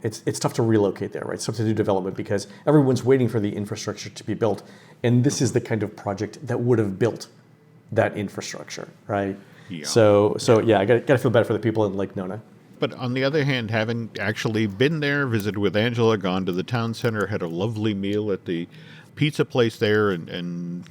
it's tough to relocate there, right? It's tough to do development because everyone's waiting for the infrastructure to be built. And this is the kind of project that would have built that infrastructure, right? Yeah. So yeah, I got to feel bad for the people in Lake Nona. But on the other hand, having actually been there, visited with Angela, gone to the town center, had a lovely meal at the pizza place there, and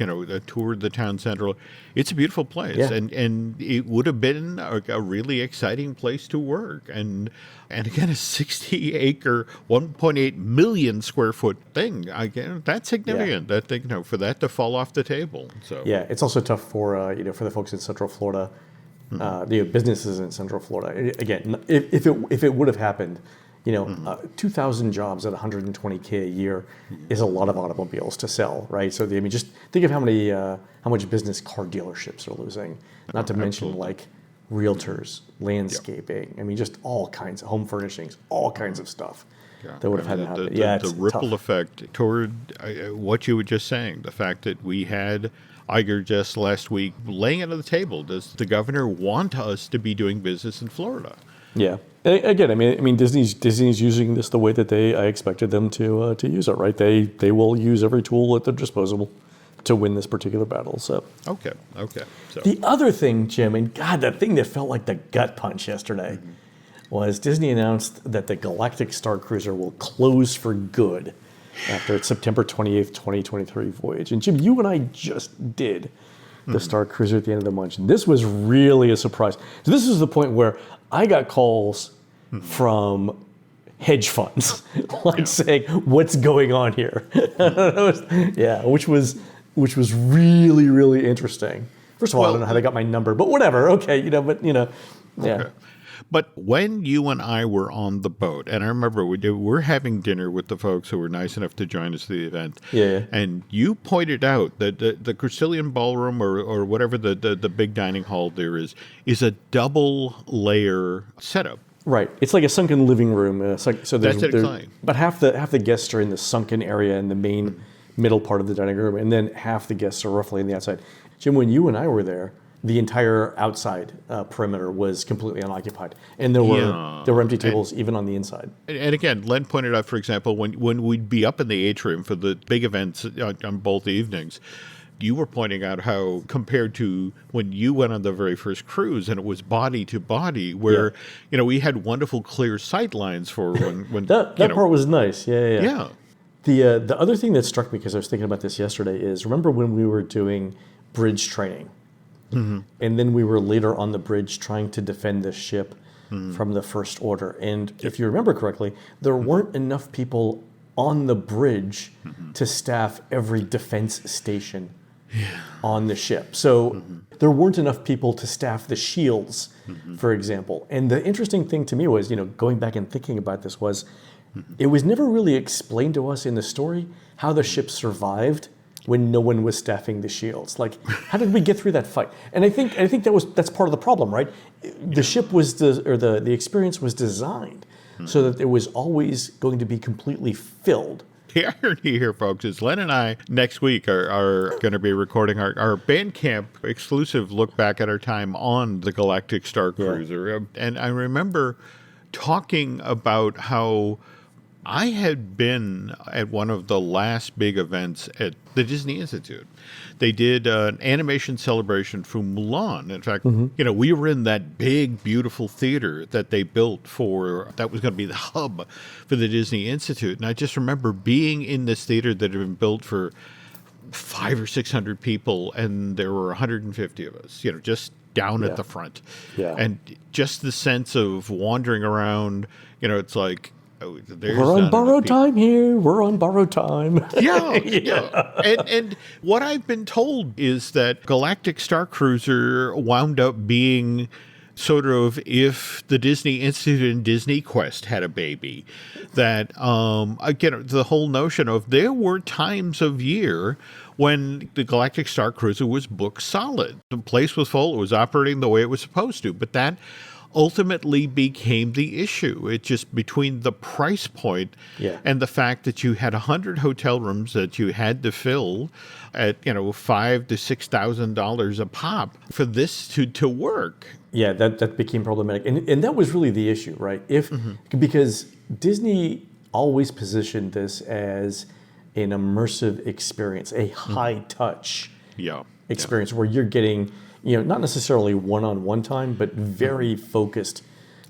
toured the town center. It's a beautiful place, Yeah. and it would have been a really exciting place to work. And again, a 60-acre, 1.8 million square foot thing. Again, that's significant. Yeah. That thing, for that to fall off the table. So Yeah, it's also tough for for the folks in Central Florida. The businesses in Central Florida. Again, if it would have happened, 2,000 jobs at $120K a year is a lot of automobiles to sell, right? So just think of how much business car dealerships are losing. Not to mention like realtors, landscaping. I mean, just all kinds of home furnishings, all kinds of stuff that would have had to happen. The ripple effect toward what you were just saying, the fact that we had Iger just last week laying it on the table. Does the governor want us to be doing business in Florida? Yeah. Again, I mean, Disney's using this the way that I expected them to use it, right? They will use every tool at their disposal to win this particular battle. So okay. So the other thing, Jim, and God, that thing that felt like the gut punch yesterday was Disney announced that the Galactic Star cruiser will close for good after its September 28th, 2023 voyage. And Jim, you and I just did the Star Cruiser at the end of the month. And this was really a surprise. So this is the point where I got calls from hedge funds, saying, "What's going on here?" which was really, really interesting. First of all, I don't know how they got my number, but whatever. Okay, yeah. Okay. But when you and I were on the boat, and I remember we're having dinner with the folks who were nice enough to join us at the event, and you pointed out that the Castilian Ballroom or whatever the big dining hall there is a double layer setup. Right, it's like a sunken living room. So there's exactly. But half the guests are in the sunken area in the main middle part of the dining room, and then half the guests are roughly on the outside. Jim, when you and I were there, the entire outside perimeter was completely unoccupied, and there were empty tables even on the inside. And again, Len pointed out, for example, when we'd be up in the atrium for the big events on both evenings, you were pointing out how compared to when you went on the very first cruise and it was body to body, where we had wonderful clear sight lines for when that part was nice. Yeah. The other thing that struck me, because I was thinking about this yesterday, is remember when we were doing bridge training. And then we were later on the bridge trying to defend the ship from the First Order. And if you remember correctly, there weren't enough people on the bridge to staff every defense station on the ship. So there weren't enough people to staff the shields, for example. And the interesting thing to me was, going back and thinking about this was, it was never really explained to us in the story how the ship survived when no one was staffing the shields. Like, how did we get through that fight? And I think that's part of the problem, right? The ship was the experience was designed so that it was always going to be completely filled. The irony here, folks, is Len and I next week are going to be recording our Bandcamp exclusive look back at our time on the Galactic Star Cruiser. And I remember talking about how I had been at one of the last big events at the Disney Institute. They did an animation celebration for Mulan. In fact, we were in that big, beautiful theater that they built that was going to be the hub for the Disney Institute. And I just remember being in this theater that had been built for 500 or 600 people, and there were 150 of us, just down at the front. Yeah. And just the sense of wandering around, it's like, we're on borrowed time here. We're on borrowed time. Yeah. And what I've been told is that Galactic Star Cruiser wound up being sort of if the Disney Institute and Disney Quest had a baby. That, again, the whole notion of there were times of year when the Galactic Star Cruiser was booked solid. The place was full. It was operating the way it was supposed to. But that ultimately became the issue. It just between the price point and the fact that you had 100 hotel rooms that you had to fill at $5,000 to $6,000 a pop for this to work. Yeah, that became problematic, and that was really the issue, right? Because Disney always positioned this as an immersive experience, a high touch experience where you're getting not necessarily one-on-one time, but very focused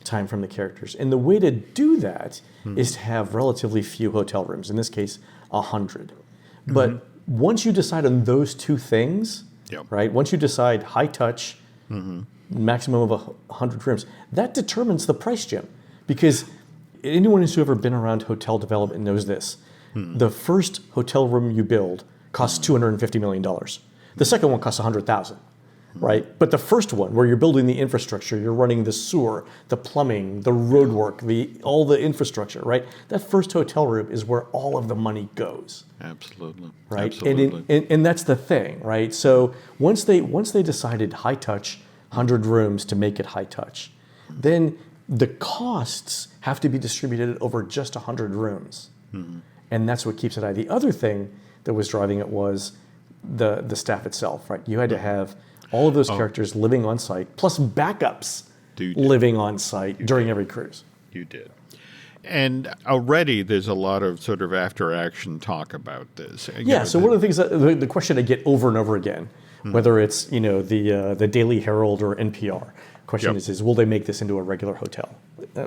time from the characters. And the way to do that is to have relatively few hotel rooms, in this case, 100. But once you decide on those two things, right, once you decide high touch, maximum of 100 rooms, that determines the price, Jim. Because anyone who's ever been around hotel development knows this. The first hotel room you build costs $250 million. The second one costs $100,000. Right, but the first one, where you're building the infrastructure, you're running the sewer, the plumbing, the roadwork, all the infrastructure, right? That first hotel room is where all of the money goes. Absolutely. Right, Absolutely. and that's the thing, right? So once they decided high touch, 100 rooms to make it high touch, then the costs have to be distributed over just 100 rooms, and that's what keeps it high. The other thing that was driving it was the staff itself, right? You had to have all of those characters living on site, plus backups living on site during every cruise. You did. And already there's a lot of sort of after-action talk about this. So one of the things, the question I get over and over again, whether it's the Daily Herald or NPR, question is will they make this into a regular hotel?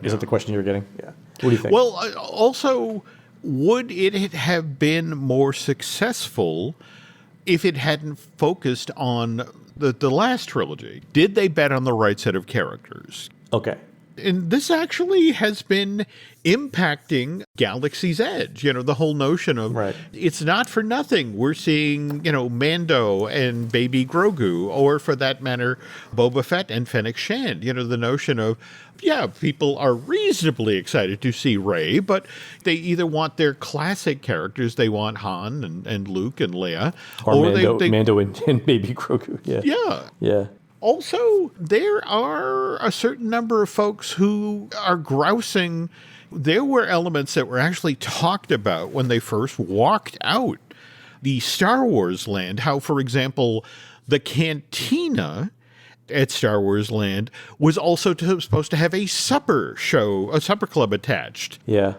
Is that the question you're getting? Yeah. What do you think? Well, also, would it have been more successful if it hadn't focused on the last trilogy? Did they bet on the right set of characters? Okay. And this actually has been impacting Galaxy's Edge. The whole notion of it's not for nothing. We're seeing, Mando and Baby Grogu, or for that matter, Boba Fett and Fennec Shand. The notion of, people are reasonably excited to see Rey, but they either want their classic characters, they want Han and Luke and Leia, or Mando and Baby Grogu. Yeah. Also, there are a certain number of folks who are grousing. There were elements that were actually talked about when they first walked out the Star Wars land. How, for example, the cantina at Star Wars Land was also supposed to have a supper club attached. Yeah.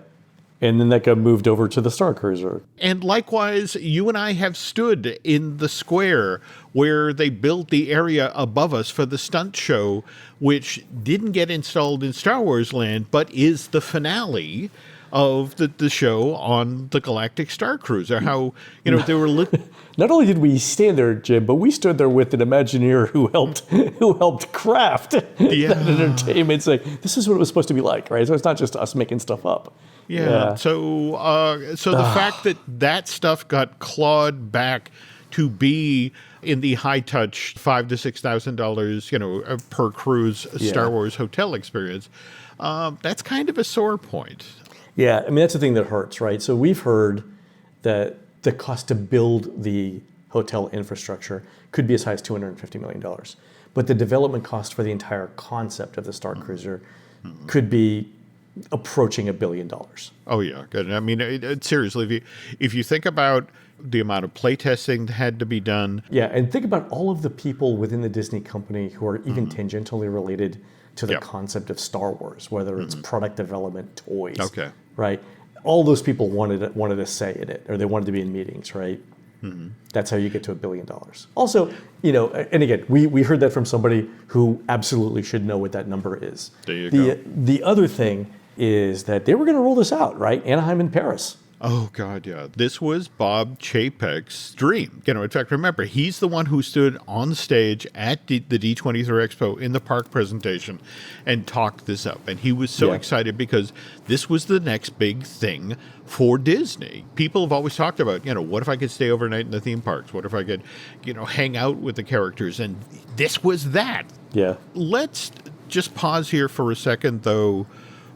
And then that got moved over to the Star Cruiser. And likewise, you and I have stood in the square where they built the area above us for the stunt show, which didn't get installed in Star Wars Land, but is the finale of the show on the Galactic Star Cruiser. How, they were... Not only did we stand there, Jim, but we stood there with an Imagineer who helped craft that entertainment. It's like, this is what it was supposed to be like, right? So it's not just us making stuff up. Yeah. So the fact that stuff got clawed back to be in the high touch $5,000 to $6,000, per cruise Star Wars hotel experience, that's kind of a sore point. Yeah, I mean that's the thing that hurts, right? So we've heard that the cost to build the hotel infrastructure could be as high as $250 million. But the development cost for the entire concept of the Star Cruiser could be approaching $1 billion. Oh yeah, good. I mean, seriously, if you think about the amount of playtesting that had to be done. Yeah, and think about all of the people within the Disney company who are even tangentially related to the concept of Star Wars, whether it's product development, toys. Okay. Right? All those people wanted a say in it, or they wanted to be in meetings, right? That's how you get to $1 billion. Also, and again, we heard that from somebody who absolutely should know what that number is. There you go. The other thing is that they were going to roll this out, right? Anaheim and Paris. Oh, God, yeah. This was Bob Chapek's dream. In fact, remember, he's the one who stood on stage at the D23 Expo in the park presentation and talked this up. And he was so excited because this was the next big thing for Disney. People have always talked about, what if I could stay overnight in the theme parks? What if I could, hang out with the characters? And this was that. Yeah. Let's just pause here for a second, though.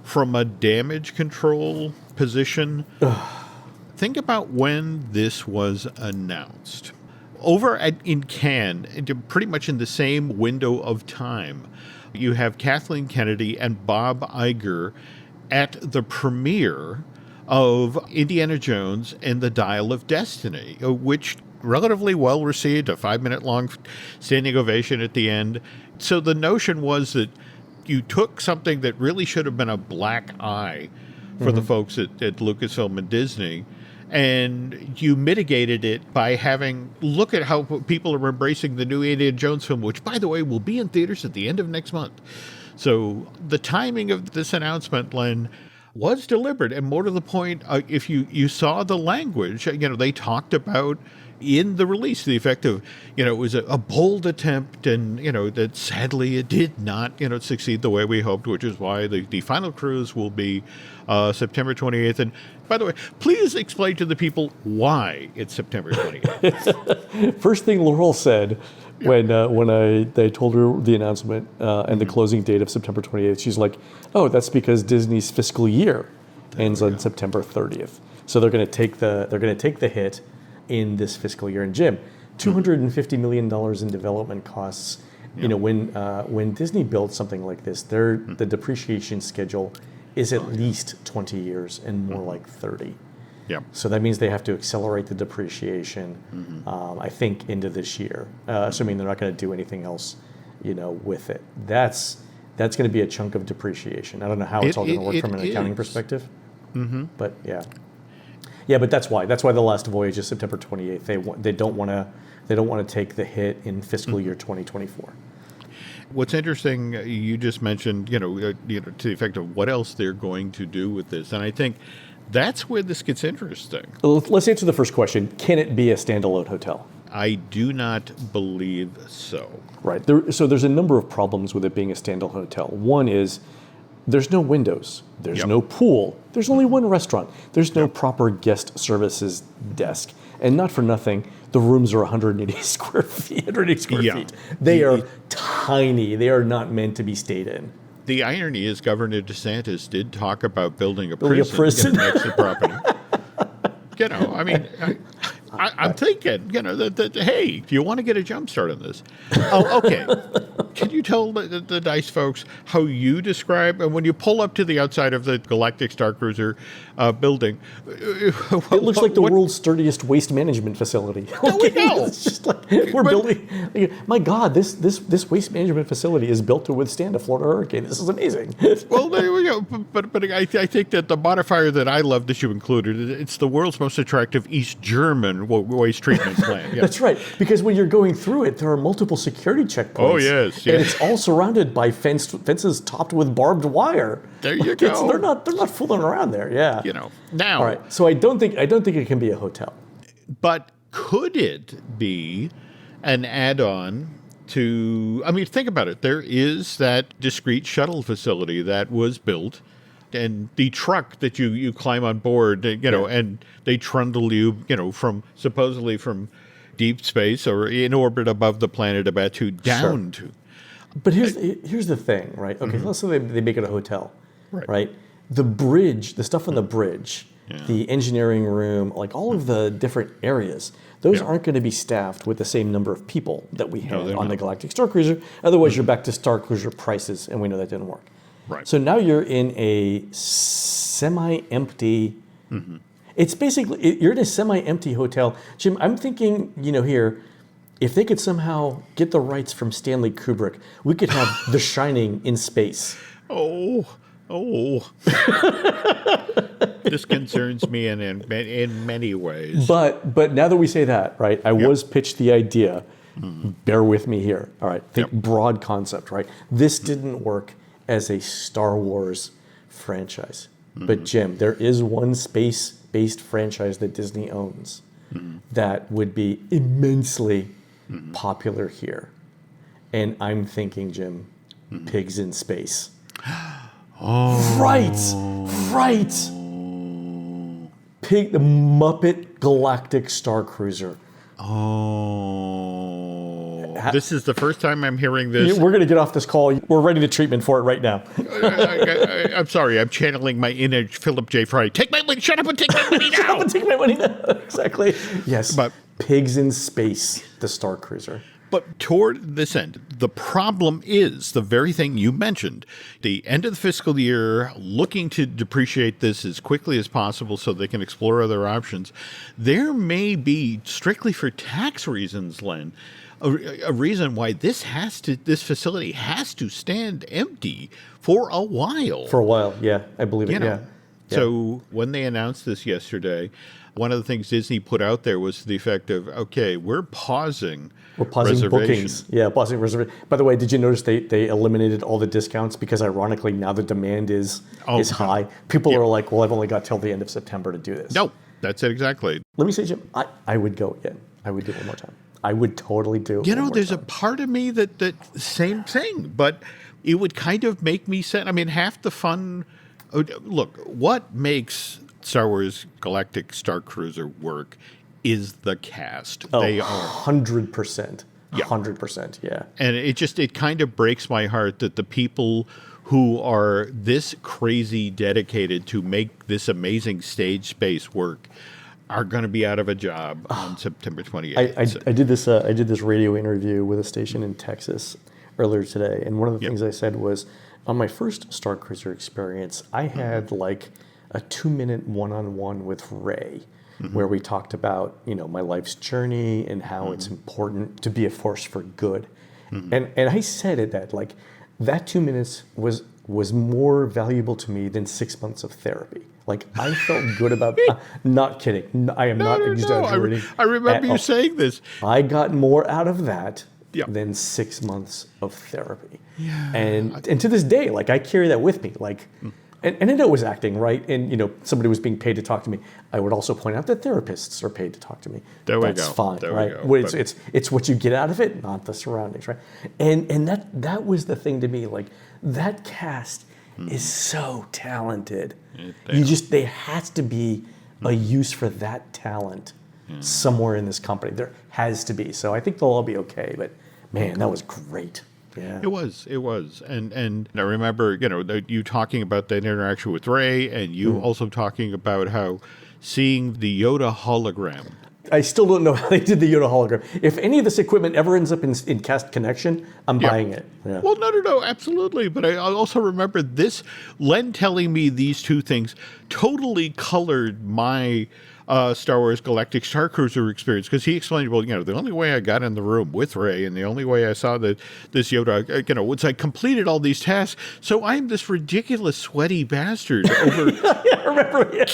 From a damage control position, think about when this was announced. Over in Cannes, pretty much in the same window of time, you have Kathleen Kennedy and Bob Iger at the premiere of Indiana Jones and the Dial of Destiny, which relatively well received, a 5-minute long standing ovation at the end. So the notion was that you took something that really should have been a black eye for the folks at Lucasfilm and Disney, and you mitigated it by look at how people are embracing the new Indiana Jones film, which, by the way, will be in theaters at the end of next month. So the timing of this announcement, Len, was deliberate, and more to the point, if you saw the language, they talked about in the release the effect of, it was a bold attempt, and, that sadly it did not, succeed the way we hoped, which is why the final cruise will be September 28th. And by the way, please explain to the people why it's September 28th. First thing Laurel said when they told her the announcement and the closing date of September 28th, she's like, "Oh, that's because Disney's fiscal year ends on September 30th, so they're going to take the hit in this fiscal year." And Jim, $250 million in development costs. When Disney builds something like this, the depreciation schedule is at least 20 years and more like 30. Yeah. So that means they have to accelerate the depreciation, I think, into this year, assuming they're not going to do anything else, with it. That's going to be a chunk of depreciation. I don't know how it's all going to work from an accounting perspective, but yeah. Yeah, but that's why the last voyage is September 28th. They don't want to take the hit in fiscal year 2024. What's interesting, you just mentioned, to the effect of what else they're going to do with this, and I think that's where this gets interesting. Let's answer the first question: can it be a standalone hotel? I do not believe so. Right. So there's a number of problems with it being a standalone hotel. One is there's no windows. There's no pool. There's only one restaurant. There's no proper guest services desk. And not for nothing, the rooms are 180 square feet. They are tiny. They are not meant to be stayed in. The irony is Governor DeSantis did talk about building a prison. Next to property. I mean, I'm thinking, hey, if you want to get a jump start on this. Oh, okay. Can you tell the Dice folks how you describe, and when you pull up to the outside of the Galactic Star Cruiser building, it looks like the world's sturdiest waste management facility. There we go. It's just like we're building. My God, this waste management facility is built to withstand a Florida hurricane. This is amazing. Well, there we go. But I think that the modifier that I love that you included, it's the world's most attractive East German waste treatment plant. Yeah. That's right, because when you're going through it, there are multiple security checkpoints. Oh, yes. And it's all surrounded by fences topped with barbed wire. There you go. They're not fooling around there. Yeah. Now. All right. So I don't think it can be a hotel. But could it be an add-on to? I mean, think about it. There is that discrete shuttle facility that was built, and the truck that you climb on board, and they trundle you, supposedly from deep space or in orbit above the planet Abatu down to. But here's the thing, right? Okay, let's say they make it a hotel, right? The bridge, the stuff on the bridge, the engineering room, like all of the different areas, those aren't going to be staffed with the same number of people that we had on the Galactic Star Cruiser. Otherwise, you're back to Star Cruiser prices, and we know that didn't work. Right. So now you're in a semi-empty. It's basically you're in a semi-empty hotel, Jim. I'm thinking, here, if they could somehow get the rights from Stanley Kubrick, we could have The Shining in space. Oh. This concerns me in many ways. But now that we say that, right? I was pitched the idea. Bear with me here. All right. Think broad concept, right? This didn't work as a Star Wars franchise. But Jim, there is one space-based franchise that Disney owns that would be immensely popular here. And I'm thinking, Jim, Pigs in Space. Right. The Muppet Galactic Star Cruiser. This is the first time I'm hearing this. We're going to get off this call. We're ready to treatment for it right now. I'm sorry. I'm channeling my inner Philip J. Fry. Take my money. Shut up and take my money now. Shut up and take my money now. Exactly. Yes. But Pigs in Space, the Star Cruiser. But toward this end, the problem is the very thing you mentioned. The end of the fiscal year, looking to depreciate this as quickly as possible so they can explore other options. There may be, strictly for tax reasons, Len, a reason why this facility has to stand empty for a while. For a while, yeah, I believe it. Yeah. So when they announced this yesterday, one of the things Disney put out there was the effect of, okay, we're pausing bookings. Yeah, pausing reservations. By the way, did you notice they eliminated all the discounts because ironically now the demand is high. People are like, well, I've only got till the end of September to do this. No, that's it exactly. Let me say, Jim, I would go again. I would do it one more time. I would totally do it. There's a part of me that same thing, but it would kind of make me sad. I mean, half the fun. Look, what makes Star Wars Galactic Star Cruiser work is the cast. They are 100%. 100%, yeah. And it kind of breaks my heart that the people who are this crazy dedicated to make this amazing stage space work are going to be out of a job on September 28th. I did this radio interview with a station in Texas earlier today, and one of the things I said was, on my first Star Cruiser experience, I had like a 2-minute one-on-one with Ray, where we talked about my life's journey and how it's important to be a force for good, and I said it that 2 minutes was more valuable to me than 6 months of therapy. Like, I felt good about not kidding. I am not exaggerating. I remember you saying this. I got more out of that than 6 months of therapy. Yeah. And to this day, I carry that with me. And I know it was acting, right? And, somebody was being paid to talk to me. I would also point out that therapists are paid to talk to me. That's fine, right? It's what you get out of it, not the surroundings, right? And that was the thing to me. That cast is so talented. There has to be a use for that talent somewhere in this company. There has to be. So I think they'll all be okay. But man, that was great. Yeah. It was. And I remember, you talking about that interaction with Ray, and you also talking about how seeing the Yoda hologram. I still don't know how they did the Yoda hologram. If any of this equipment ever ends up in Cast Connection, I'm buying it. Yeah. Well, no, absolutely. But I also remember this, Len telling me these two things totally colored my Star Wars Galactic Star Cruiser experience, because he explained, well, the only way I got in the room with Ray and the only way I saw this Yoda, was I completed all these tasks. So I'm this ridiculous sweaty bastard over, I remember, in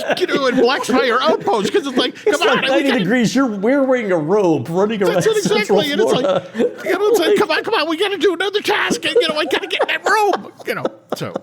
Blackfire Outpost, because it's like, it's come on, 90 degrees. We're wearing a robe, running around. That's it exactly, and it's like, it's like, come on, we got to do another task, and I got to get in that room, so.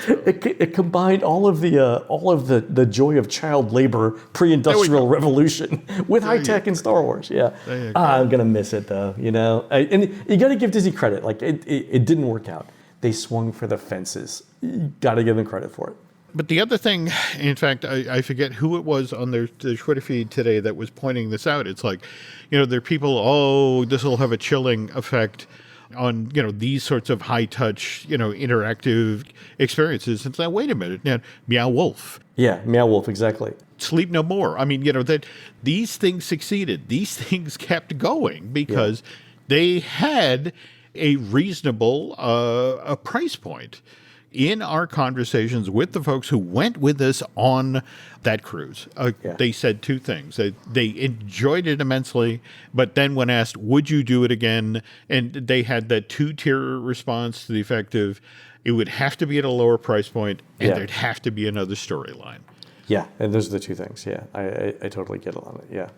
It combined all of the joy of child labor, pre-industrial revolution with high tech and Star Wars. Yeah, I'm gonna miss it though. And you got to give Disney credit. It didn't work out. They swung for the fences. You got to give them credit for it. But the other thing, in fact, I forget who it was on their Twitter feed today that was pointing this out. It's like, there are people, this will have a chilling effect on, these sorts of high touch, interactive experiences. It's like, wait a minute, now, Meow Wolf. Yeah, Meow Wolf, exactly. Sleep No More. I mean, that these things succeeded. These things kept going because they had a reasonable a price point. In our conversations with the folks who went with us on that cruise, they said two things. They enjoyed it immensely, but then when asked, would you do it again? And they had that two-tier response to the effect of, it would have to be at a lower price point, and there'd have to be another storyline. Yeah, and those are the two things. Yeah, I totally get it on it.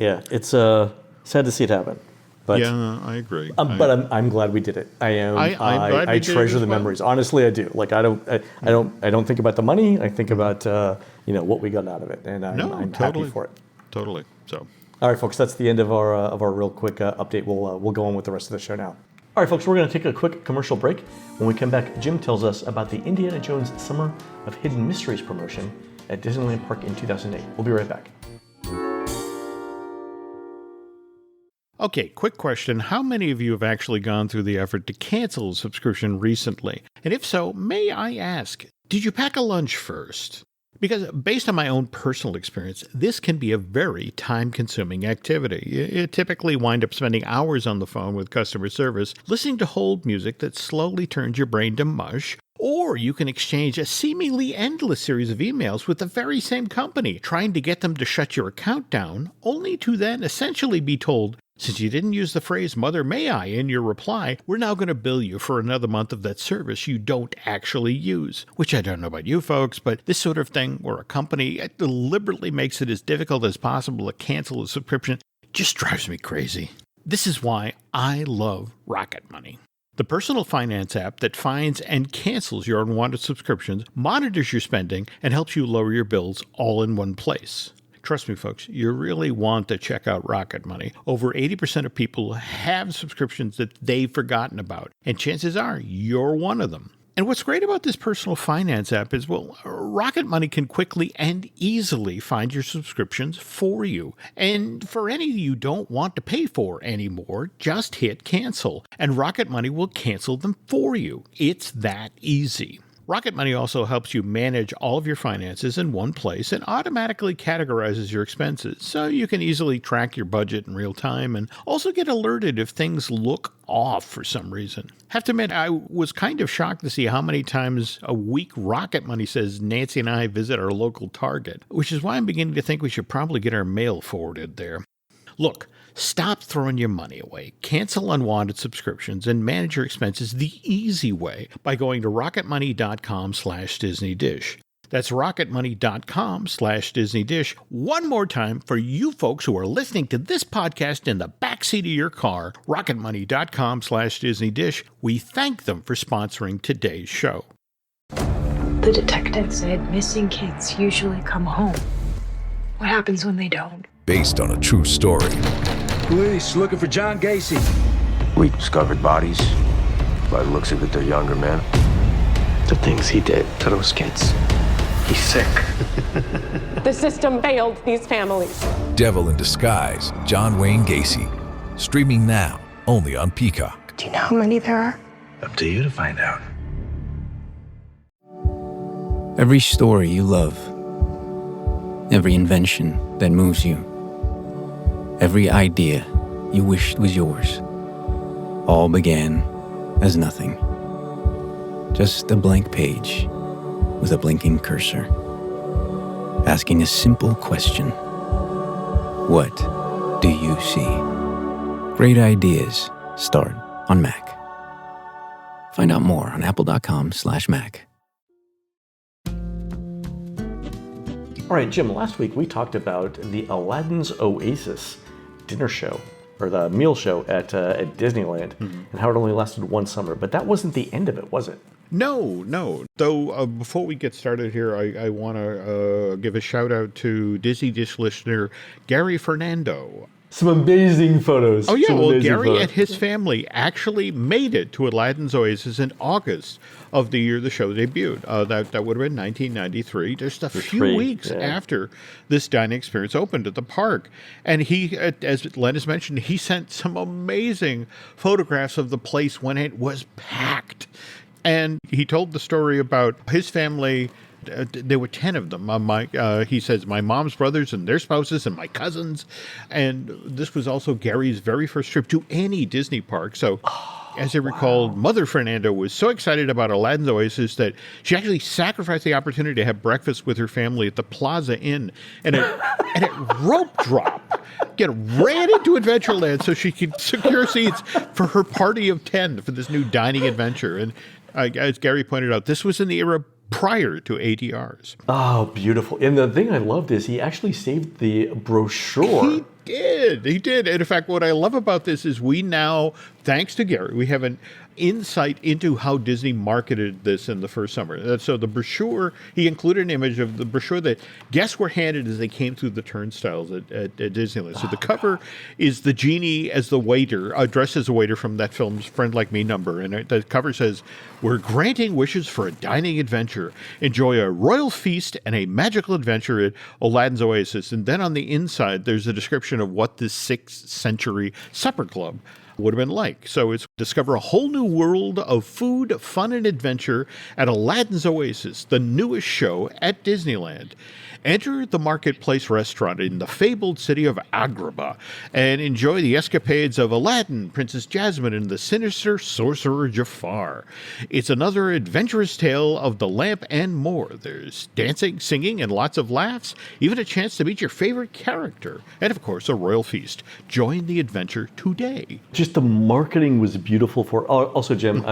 Yeah. It's sad to see it happen. But, yeah, I agree. But I'm glad we did it. I treasure the memories. Honestly, I do. Like I don't think about the money. I think about what we got out of it, and I'm totally happy for it. Totally. So, all right, folks, that's the end of our real quick update. We'll go on with the rest of the show now. All right, folks, we're going to take a quick commercial break. When we come back, Jim tells us about the Indiana Jones Summer of Hidden Mysteries promotion at Disneyland Park in 2008. We'll be right back. Okay, quick question. How many of you have actually gone through the effort to cancel a subscription recently? And if so, may I ask, did you pack a lunch first? Because based on my own personal experience, this can be a very time-consuming activity. You typically wind up spending hours on the phone with customer service, listening to hold music that slowly turns your brain to mush, or you can exchange a seemingly endless series of emails with the very same company, trying to get them to shut your account down, only to then essentially be told, since you didn't use the phrase "Mother May I" in your reply, we're now going to bill you for another month of that service you don't actually use. Which I don't know about you folks, but this sort of thing where a company deliberately makes it as difficult as possible to cancel a subscription just drives me crazy. This is why I love Rocket Money. The personal finance app that finds and cancels your unwanted subscriptions, monitors your spending, and helps you lower your bills all in one place. Trust me, folks, you really want to check out Rocket Money. Over 80% of people have subscriptions that they've forgotten about, and chances are you're one of them. And what's great about this personal finance app is, Rocket Money can quickly and easily find your subscriptions for you. And for any you don't want to pay for anymore, just hit cancel, and Rocket Money will cancel them for you. It's that easy. Rocket Money also helps you manage all of your finances in one place and automatically categorizes your expenses, so you can easily track your budget in real time and also get alerted if things look off for some reason. Have to admit, I was kind of shocked to see how many times a week Rocket Money says Nancy and I visit our local Target, which is why I'm beginning to think we should probably get our mail forwarded there. Look, stop throwing your money away. Cancel unwanted subscriptions and manage your expenses the easy way by going to rocketmoney.com/DisneyDish. That's rocketmoney.com/DisneyDish. One more time for you folks who are listening to this podcast in the backseat of your car, rocketmoney.com/DisneyDish. We thank them for sponsoring today's show. The detective said missing kids usually come home. What happens when they don't? Based on a true story. Police looking for John Gacy. We discovered bodies. By the looks of it, they're younger men. The things he did to those kids. He's sick. The system failed these families. Devil in Disguise, John Wayne Gacy. Streaming now, only on Peacock. Do you know how many there are? Up to you to find out. Every story you love. Every invention that moves you. Every idea you wished was yours. All began as nothing. Just a blank page with a blinking cursor, asking a simple question. What do you see? Great ideas start on Mac. Find out more on apple.com/Mac. All right, Jim, last week we talked about the Aladdin's Oasis dinner show, or the meal show at Disneyland, and how it only lasted one summer. But that wasn't the end of it, was it? No. Though before we get started here, I want to give a shout out to Disney Dish listener Gary Fernando. Some amazing photos. Oh, yeah. Some Well, amazing Gary photos. and his family actually made it to Aladdin's Oasis in August of the year the show debuted. That would have been 1993, just a few weeks after this dining experience opened at the park. And he, as Len has mentioned, he sent some amazing photographs of the place when it was packed. And he told the story about his family. There were 10 of them. He says, my mom's brothers and their spouses and my cousins. And this was also Gary's very first trip to any Disney park. So, as I recalled, Mother Fernando was so excited about Aladdin's Oasis that she actually sacrificed the opportunity to have breakfast with her family at the Plaza Inn. And at rope drop, ran into Adventureland so she could secure seats for her party of 10 for this new dining adventure. And as Gary pointed out, this was in the era prior to ADRs. Oh, beautiful. And the thing I loved is he actually saved the brochure. He did. And in fact, what I love about this is we now, thanks to Gary, we have an insight into how Disney marketed this in the first summer. So the brochure, he included an image of the brochure that guests were handed as they came through the turnstiles at Disneyland. So the cover is the genie as the waiter, dressed as a waiter from that film's Friend Like Me number. And the cover says, we're granting wishes for a dining adventure. Enjoy a royal feast and a magical adventure at Aladdin's Oasis. And then on the inside, there's a description of what this 6th century supper club would have been like. So it's discover a whole new world of food, fun, and adventure at Aladdin's Oasis, the newest show at Disneyland. Enter the Marketplace restaurant in the fabled city of Agrabah and enjoy the escapades of Aladdin, Princess Jasmine, and the sinister sorcerer Jafar. It's another adventurous tale of the lamp and more. There's dancing, singing, and lots of laughs, even a chance to meet your favorite character, and of course, a royal feast. Join the adventure today. Just the marketing was beautiful for. Also, Jim,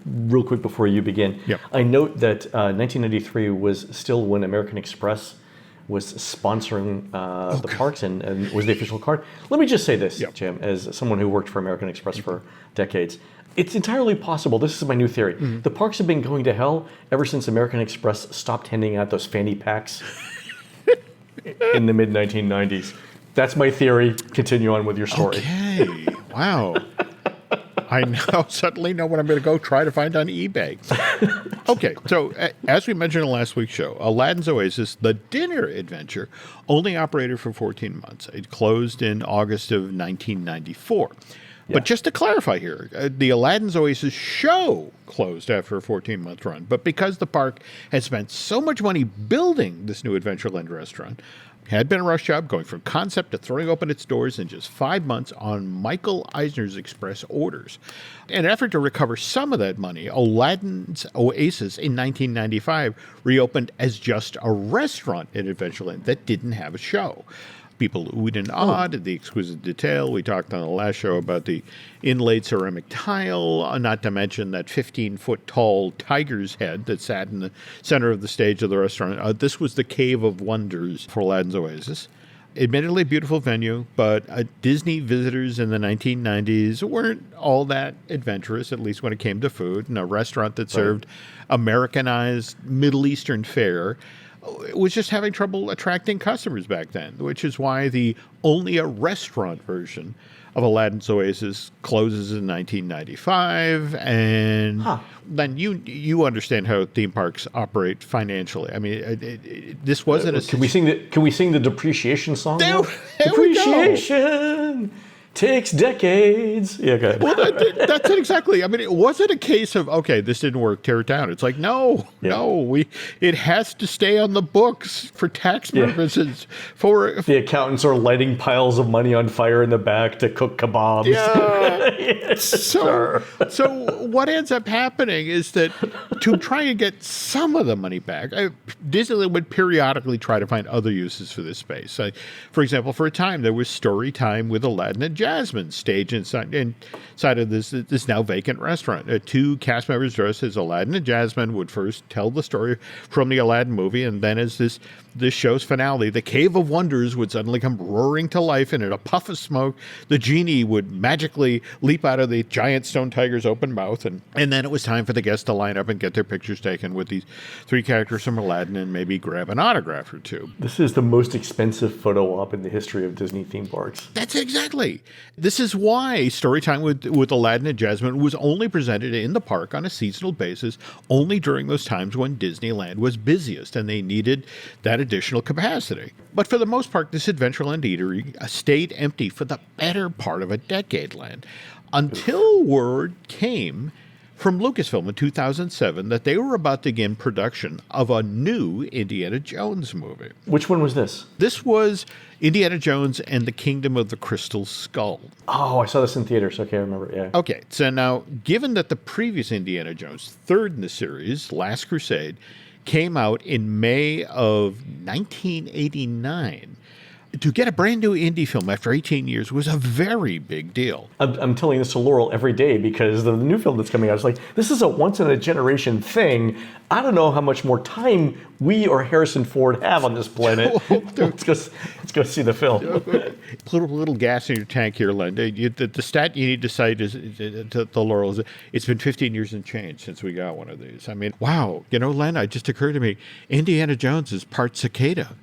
real quick before you begin, I note that 1993 was still when American Express was sponsoring the parks and was the official card. Let me just say this, Jim, as someone who worked for American Express for decades. It's entirely possible, this is my new theory, the parks have been going to hell ever since American Express stopped handing out those fanny packs in the mid-1990s. That's my theory. Continue on with your story. Okay, wow. I now suddenly know what I'm going to go try to find on eBay. Okay, so as we mentioned in last week's show, Aladdin's Oasis, the dinner adventure, only operated for 14 months. It closed in August of 1994. But just to clarify here, the Aladdin's Oasis show closed after a 14-month run. But because the park had spent so much money building this new Adventureland restaurant, had been a rush job going from concept to throwing open its doors in just 5 months on Michael Eisner's express orders. In an effort to recover some of that money, Aladdin's Oasis in 1995 reopened as just a restaurant in Adventureland that didn't have a show. People oohed and awed at the exquisite detail. We talked on the last show about the inlaid ceramic tile, not to mention that 15-foot-tall tiger's head that sat in the center of the stage of the restaurant. This was the Cave of Wonders for Aladdin's Oasis. Admittedly, beautiful venue, but Disney visitors in the 1990s weren't all that adventurous, at least when it came to food. And a restaurant that served Americanized Middle Eastern fare was just having trouble attracting customers back then, which is why the only a restaurant version of Aladdin's Oasis closes in 1995. And then you understand how theme parks operate financially. I mean, this wasn't a... Can we sing the depreciation song? There Depreciation takes decades. Yeah, go ahead. Well, that's it exactly. I mean, it wasn't a case of, okay, this didn't work, tear it down. It's like, no, it has to stay on the books for tax purposes. The accountants are lighting piles of money on fire in the back to cook kebabs. Yeah. So what ends up happening is that to try and get some of the money back, Disneyland would periodically try to find other uses for this space. For example, for a time, there was story time with Aladdin and Jasmine stage inside of this now vacant restaurant. Two cast members dressed as Aladdin and Jasmine would first tell the story from the Aladdin movie, and then as this show's finale, the Cave of Wonders would suddenly come roaring to life, and in a puff of smoke, the genie would magically leap out of the giant stone tiger's open mouth, and then it was time for the guests to line up and get their pictures taken with these three characters from Aladdin and maybe grab an autograph or two. This is the most expensive photo op in the history of Disney theme parks. That's exactly. This is why Storytime with Aladdin and Jasmine was only presented in the park on a seasonal basis, only during those times when Disneyland was busiest and they needed that additional capacity. But for the most part, this Adventureland eatery stayed empty for the better part of a decade, Len, until word came from Lucasfilm in 2007 that they were about to begin production of a new Indiana Jones movie. Which one was this? This was Indiana Jones and the Kingdom of the Crystal Skull. Oh, I saw this in theaters. Okay, I remember. Yeah. Okay, so now, given that the previous Indiana Jones, third in the series, Last Crusade, came out in May of 1989, to get a brand new indie film after 18 years was a very big deal. I'm telling this to Laurel every day because the new film that's coming out is like, this is a once-in-a-generation thing. I don't know how much more time we or Harrison Ford have on this planet. Let's go see the film. Put a little gas in your tank here, Len. The stat you need to cite is to Laurel is it's been 15 years and change since we got one of these. I mean, wow. You know, Len, it just occurred to me, Indiana Jones is part cicada.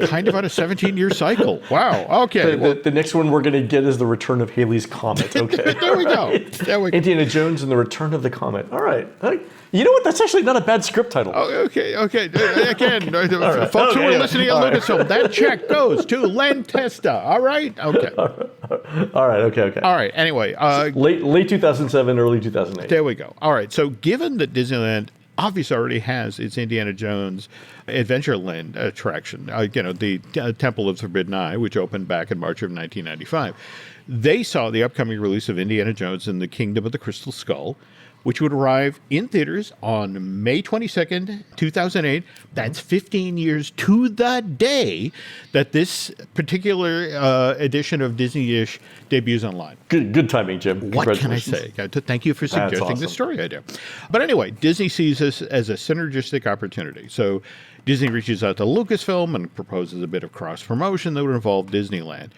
Kind of on a 17-year cycle. Wow. Okay. The next one we're going to get is The Return of Halley's Comet. Okay. There we go. Indiana Jones and The Return of the Comet. All right. You know what? That's actually not a bad script title. Oh, okay. Again, folks who are listening at Lucasfilm, that check goes to Len Testa. All right? Okay. All right. Okay. All right. Anyway. Late 2007, early 2008. There we go. All right. So given that Disneyland obviously already has its Indiana Jones Adventureland attraction, the Temple of the Forbidden Eye, which opened back in March of 1995. They saw the upcoming release of Indiana Jones and the Kingdom of the Crystal Skull, which would arrive in theaters on May 22nd, 2008. That's 15 years to the day that this particular edition of Disney-ish debuts online. Good timing, Jim. What can I say? Thank you for suggesting this story idea. But anyway, Disney sees this as a synergistic opportunity. So Disney reaches out to Lucasfilm and proposes a bit of cross-promotion that would involve Disneyland.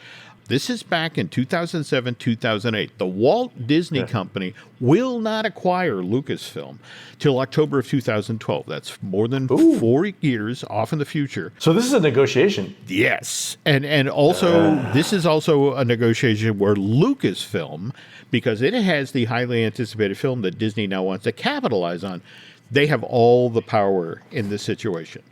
This is back in 2007, 2008. The Walt Disney Company will not acquire Lucasfilm till October of 2012. That's more than 4 years off in the future. So this is a negotiation. Yes. And also, this is also a negotiation where Lucasfilm, because it has the highly anticipated film that Disney now wants to capitalize on, they have all the power in this situation.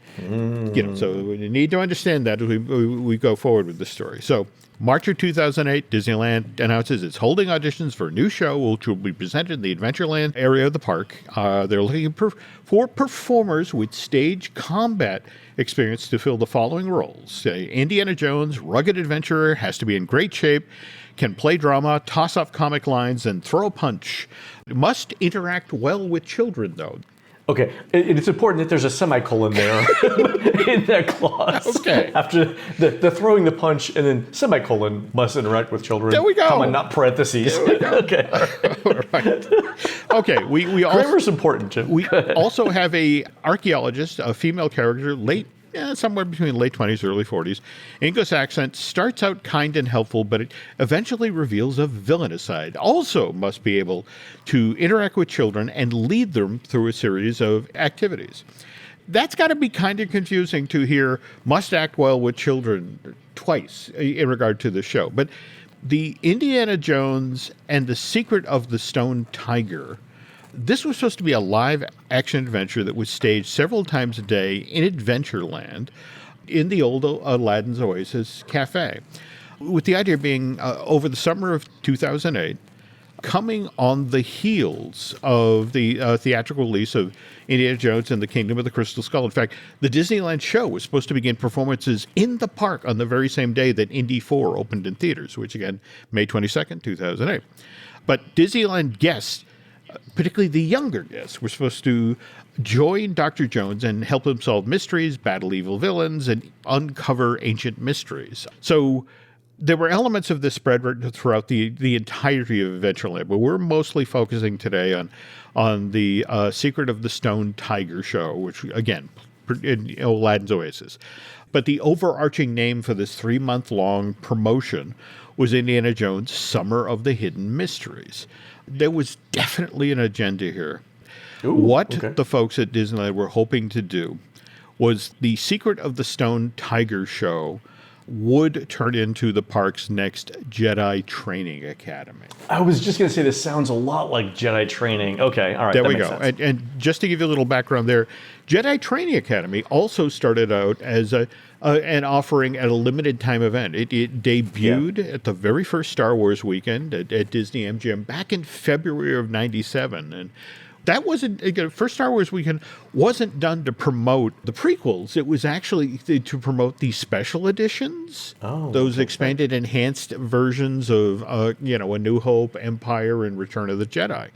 So we need to understand that as we go forward with this story. So March of 2008, Disneyland announces it's holding auditions for a new show, which will be presented in the Adventureland area of the park. They're looking for performers with stage combat experience to fill the following roles. Indiana Jones, rugged adventurer, has to be in great shape, can play drama, toss off comic lines, and throw a punch. Must interact well with children, though. Okay, it's important that there's a semicolon there in that clause. Okay. After the throwing the punch and then semicolon must interact with children. There we go. Comma, not parentheses. There we go. Okay. All right. Okay. We also, grammar's important, Jim. We also have a archaeologist, a female character, somewhere between late 20s, early 40s. English accent, starts out kind and helpful, but it eventually reveals a villainous side. Also must be able to interact with children and lead them through a series of activities. That's got to be kind of confusing to hear must act well with children twice in regard to the show. But the Indiana Jones and the Secret of the Stone Tiger, this was supposed to be a live action adventure that was staged several times a day in Adventureland in the old Aladdin's Oasis Cafe, with the idea being over the summer of 2008, coming on the heels of the theatrical release of Indiana Jones and the Kingdom of the Crystal Skull. In fact, the Disneyland show was supposed to begin performances in the park on the very same day that Indy 4 opened in theaters, which again, May 22nd, 2008. But Disneyland guests particularly the younger guests, were supposed to join Dr. Jones and help him solve mysteries, battle evil villains, and uncover ancient mysteries. So there were elements of this spread throughout the entirety of Adventureland, but we're mostly focusing today on the Secret of the Stone Tiger show, which, again, in Aladdin's Oasis. But the overarching name for this 3-month-long promotion was Indiana Jones' Summer of the Hidden Mysteries. There was definitely an agenda here. The folks at Disneyland were hoping to do was the Secret of the Stone Tiger show would turn into the park's next Jedi Training Academy. I was just going to say, this sounds a lot like Jedi Training. Okay, all right. There we go. And just to give you a little background there, Jedi Training Academy also started out as an offering at a limited time event. It debuted at the very first Star Wars weekend at Disney MGM back in February of '97. And that wasn't, first Star Wars weekend wasn't done to promote the prequels. It was actually to promote the special editions, those expanded, enhanced versions of, A New Hope, Empire, and Return of the Jedi.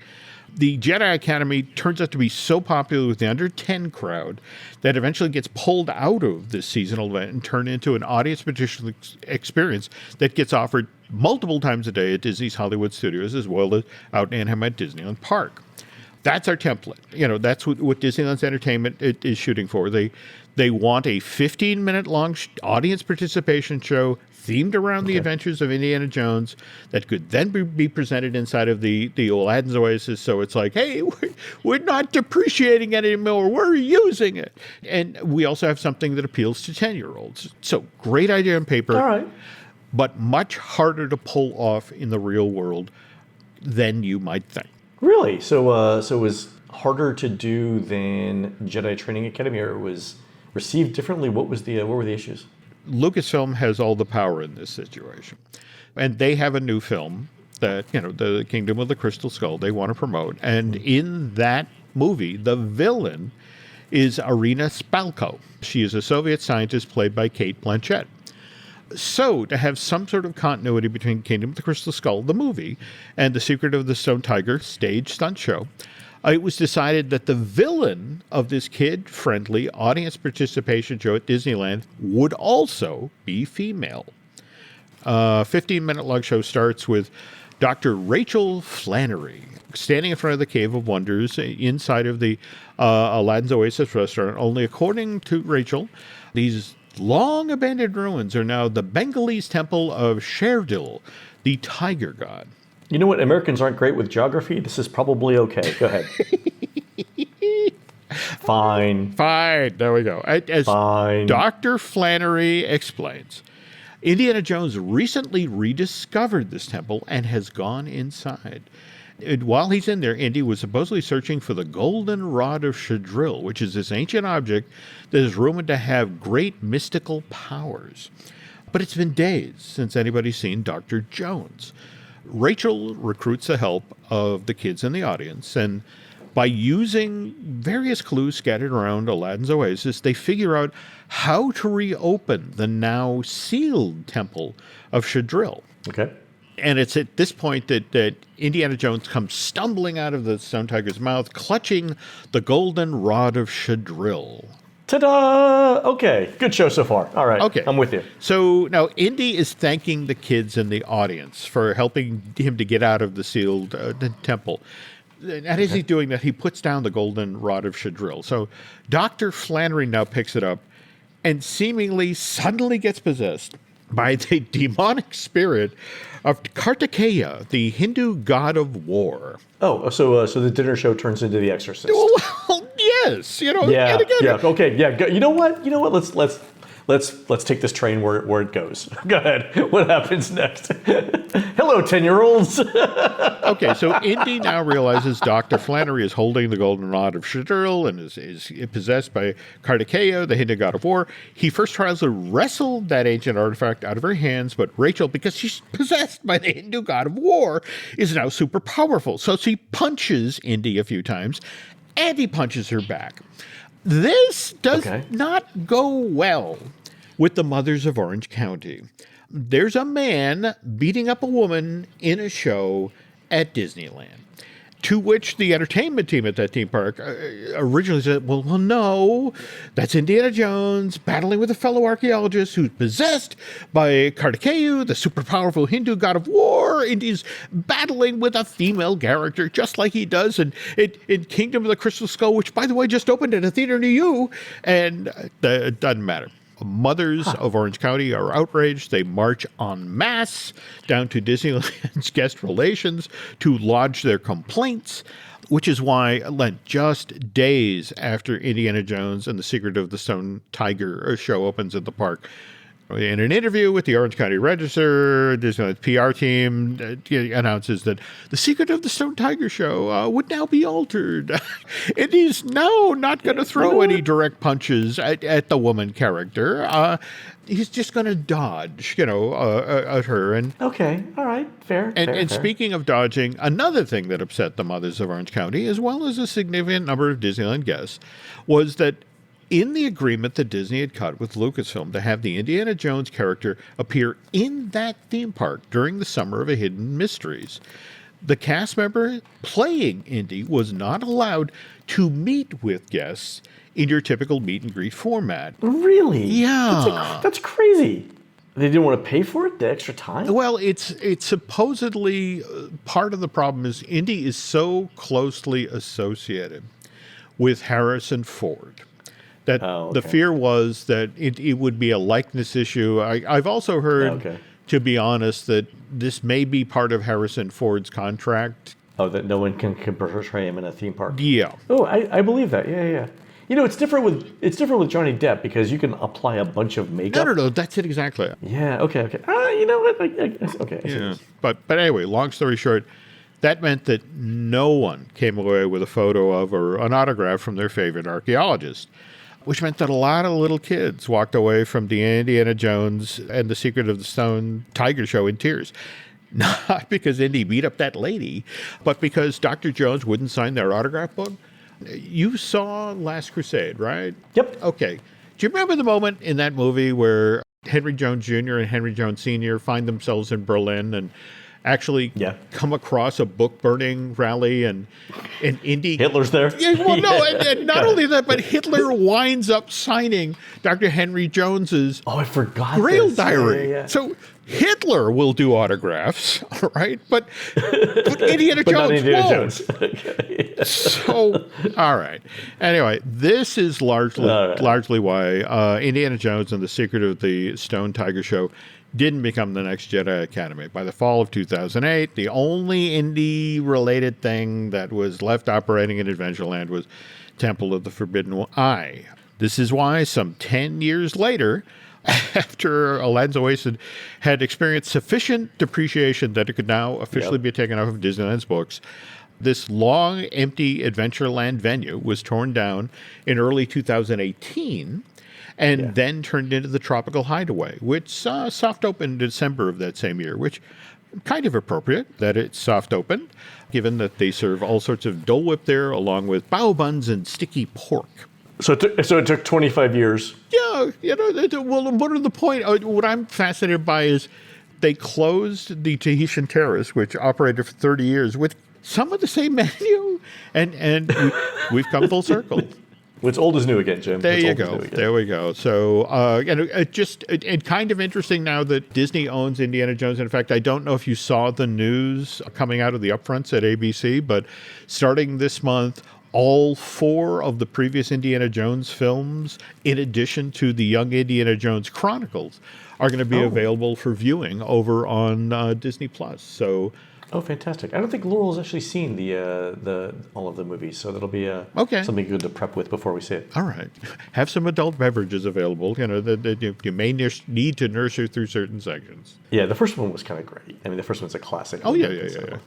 The Jedi Academy turns out to be so popular with the under 10 crowd that eventually gets pulled out of this seasonal event and turned into an audience participation experience that gets offered multiple times a day at Disney's Hollywood Studios, as well as out in Anaheim at Disneyland Park. That's our template. That's what Disneyland's Entertainment is shooting for. They want a 15-minute long audience participation show themed around the adventures of Indiana Jones that could then be presented inside of the Aladdin's Oasis. So it's like, hey, we're not depreciating it anymore. We're using it. And we also have something that appeals to 10-year-olds. So great idea on paper, all right, but much harder to pull off in the real world than you might think. Really? So it was harder to do than Jedi Training Academy, or it was received differently? What were the issues? Lucasfilm has all the power in this situation. And they have a new film that, the Kingdom of the Crystal Skull, they want to promote. And in that movie, the villain is Irina Spalko. She is a Soviet scientist played by Cate Blanchett. So, to have some sort of continuity between Kingdom of the Crystal Skull, the movie, and The Secret of the Stone Tiger stage stunt show, it was decided that the villain of this kid-friendly audience participation show at Disneyland would also be female. 15-minute long show starts with Dr. Rachel Flannery standing in front of the Cave of Wonders inside of the Aladdin's Oasis restaurant. Only according to Rachel, these long-abandoned ruins are now the Bengalese temple of Sherdil, the tiger god. You know what? Americans aren't great with geography. This is probably okay. Go ahead. Fine. There we go. As Fine. Dr. Flannery explains, Indiana Jones recently rediscovered this temple and has gone inside. And while he's in there, Indy was supposedly searching for the Golden Rod of Shadril, which is this ancient object that is rumored to have great mystical powers. But it's been days since anybody's seen Dr. Jones. Rachel recruits the help of the kids in the audience, and by using various clues scattered around Aladdin's Oasis, they figure out how to reopen the now sealed temple of Shadril. Okay. And it's at this point that Indiana Jones comes stumbling out of the Stone Tiger's mouth, clutching the golden rod of Shadril. Ta-da! Okay, good show so far. All right, okay, I'm with you. So now Indy is thanking the kids in the audience for helping him to get out of the sealed temple. And as he's doing that, he puts down the golden rod of Shadril. So Dr. Flannery now picks it up and seemingly suddenly gets possessed by the demonic spirit of Kartikeya, the Hindu god of war. Oh, so the dinner show turns into The Exorcist. Well, yes, Yeah, okay, yeah. You know what? Let's take this train where it goes. Go ahead. What happens next? Hello, 10-year-olds. Okay, so Indy now realizes Dr. Flannery is holding the golden rod of Shadril and is possessed by Kartikeya, the Hindu god of war. He first tries to wrestle that ancient artifact out of her hands, but Rachel, because she's possessed by the Hindu god of war, is now super powerful. So she punches Indy a few times, and he punches her back. This does not go well with the mothers of Orange County. There's a man beating up a woman in a show at Disneyland. To which the entertainment team at that theme park originally said, well, no, that's Indiana Jones battling with a fellow archaeologist who's possessed by Kartikeyu, the super powerful Hindu god of war, and he's battling with a female character just like he does in Kingdom of the Crystal Skull, which, by the way, just opened at a theater near you, and it doesn't matter. Mothers of Orange County are outraged. They march en masse down to Disneyland's guest relations to lodge their complaints, which is why, Len, just days after Indiana Jones and the Secret of the Stone Tiger show opens at the park, in an interview with the Orange County Register, Disneyland's PR team announces that the Secret of the Stone Tiger show would now be altered. And he's now not going to throw any direct punches at the woman character. He's just going to dodge, at her. And okay, all right, fair. And speaking of dodging, another thing that upset the mothers of Orange County, as well as a significant number of Disneyland guests, was that in the agreement that Disney had cut with Lucasfilm to have the Indiana Jones character appear in that theme park during the Summer of Hidden Mysteries, the cast member playing Indy was not allowed to meet with guests in your typical meet and greet format. Really? Yeah. That's crazy. They didn't want to pay for it, the extra time? Well, it's supposedly part of the problem is Indy is so closely associated with Harrison Ford that the fear was that it would be a likeness issue. I've also heard, to be honest, that this may be part of Harrison Ford's contract. Oh, that no one can portray him in a theme park? Yeah. Oh, I believe that. Yeah. It's different with Johnny Depp because you can apply a bunch of makeup. No, that's it exactly. Yeah, okay. You know what? Okay. Yeah. But anyway, long story short, that meant that no one came away with a photo of or an autograph from their favorite archaeologist, which meant that a lot of little kids walked away from the Indiana Jones and the Secret of the Stone Tiger show in tears. Not because Indy beat up that lady, but because Dr. Jones wouldn't sign their autograph book. You saw Last Crusade, right? Yep. Okay. Do you remember the moment in that movie where Henry Jones Jr. and Henry Jones Sr. find themselves in Berlin and actually come across a book-burning rally and Indy... Hitler's there? Yeah, well, no, and not only that, but Hitler winds up signing Dr. Henry Jones's Grail Diary. Yeah. So Hitler will do autographs, all right? But Indiana Jones won't. Okay. So, all right. Anyway, this is largely why Indiana Jones and the Secret of the Stone Tiger show didn't become the next Jedi Academy. By the fall of 2008, the only Indy-related thing that was left operating in Adventureland was Temple of the Forbidden Eye. This is why some 10 years later, after Aladdin's Oasis had experienced sufficient depreciation that it could now officially be taken off of Disneyland's books, this long, empty Adventureland venue was torn down in early 2018 and then turned into the Tropical Hideaway, which soft opened in December of that same year, which kind of appropriate that it's soft opened, given that they serve all sorts of Dole Whip there, along with bao buns and sticky pork. So it took 25 years. Yeah, well, what are the point? What I'm fascinated by is they closed the Tahitian Terrace, which operated for 30 years, with some of the same menu, and we've come full circle. It's old as new again, Jim. There you go. There we go. So, it's kind of interesting now that Disney owns Indiana Jones. In fact, I don't know if you saw the news coming out of the upfronts at ABC, but starting this month, all 4 of the previous Indiana Jones films, in addition to the Young Indiana Jones Chronicles, are going to be available for viewing over on Disney Plus. So. Oh, fantastic! I don't think Laurel's actually seen the all of the movies, so that'll be something good to prep with before we see it. All right, have some adult beverages available. That you may need to nurse her through certain sections. Yeah, the first one was kind of great. I mean, the first one's a classic. Oh yeah. So.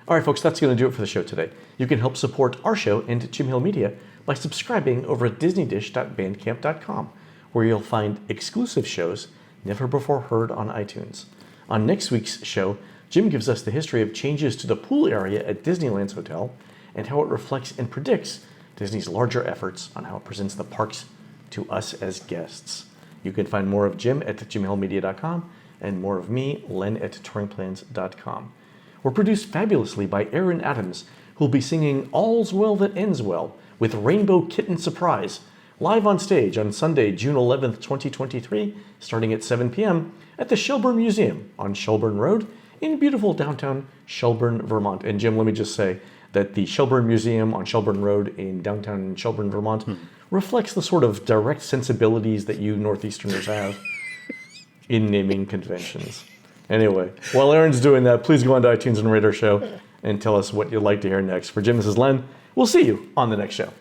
All right, folks, that's going to do it for the show today. You can help support our show and Jim Hill Media by subscribing over at DisneyDish.bandcamp.com, where you'll find exclusive shows never before heard on iTunes. On next week's show, Jim gives us the history of changes to the pool area at Disneyland's hotel and how it reflects and predicts Disney's larger efforts on how it presents the parks to us as guests. You can find more of Jim at JimHillMedia.com and more of me, Len, at TouringPlans.com. were produced fabulously by Aaron Adams, who'll be singing All's Well That Ends Well with Rainbow Kitten Surprise, live on stage on Sunday, June 11th, 2023, starting at 7 p.m. at the Shelburne Museum on Shelburne Road in beautiful downtown Shelburne, Vermont. And Jim, let me just say that the Shelburne Museum on Shelburne Road in downtown Shelburne, Vermont reflects the sort of direct sensibilities that you Northeasterners have in naming conventions. Anyway, while Aaron's doing that, please go on to iTunes and rate our show and tell us what you'd like to hear next. For Jim, this is Len. We'll see you on the next show.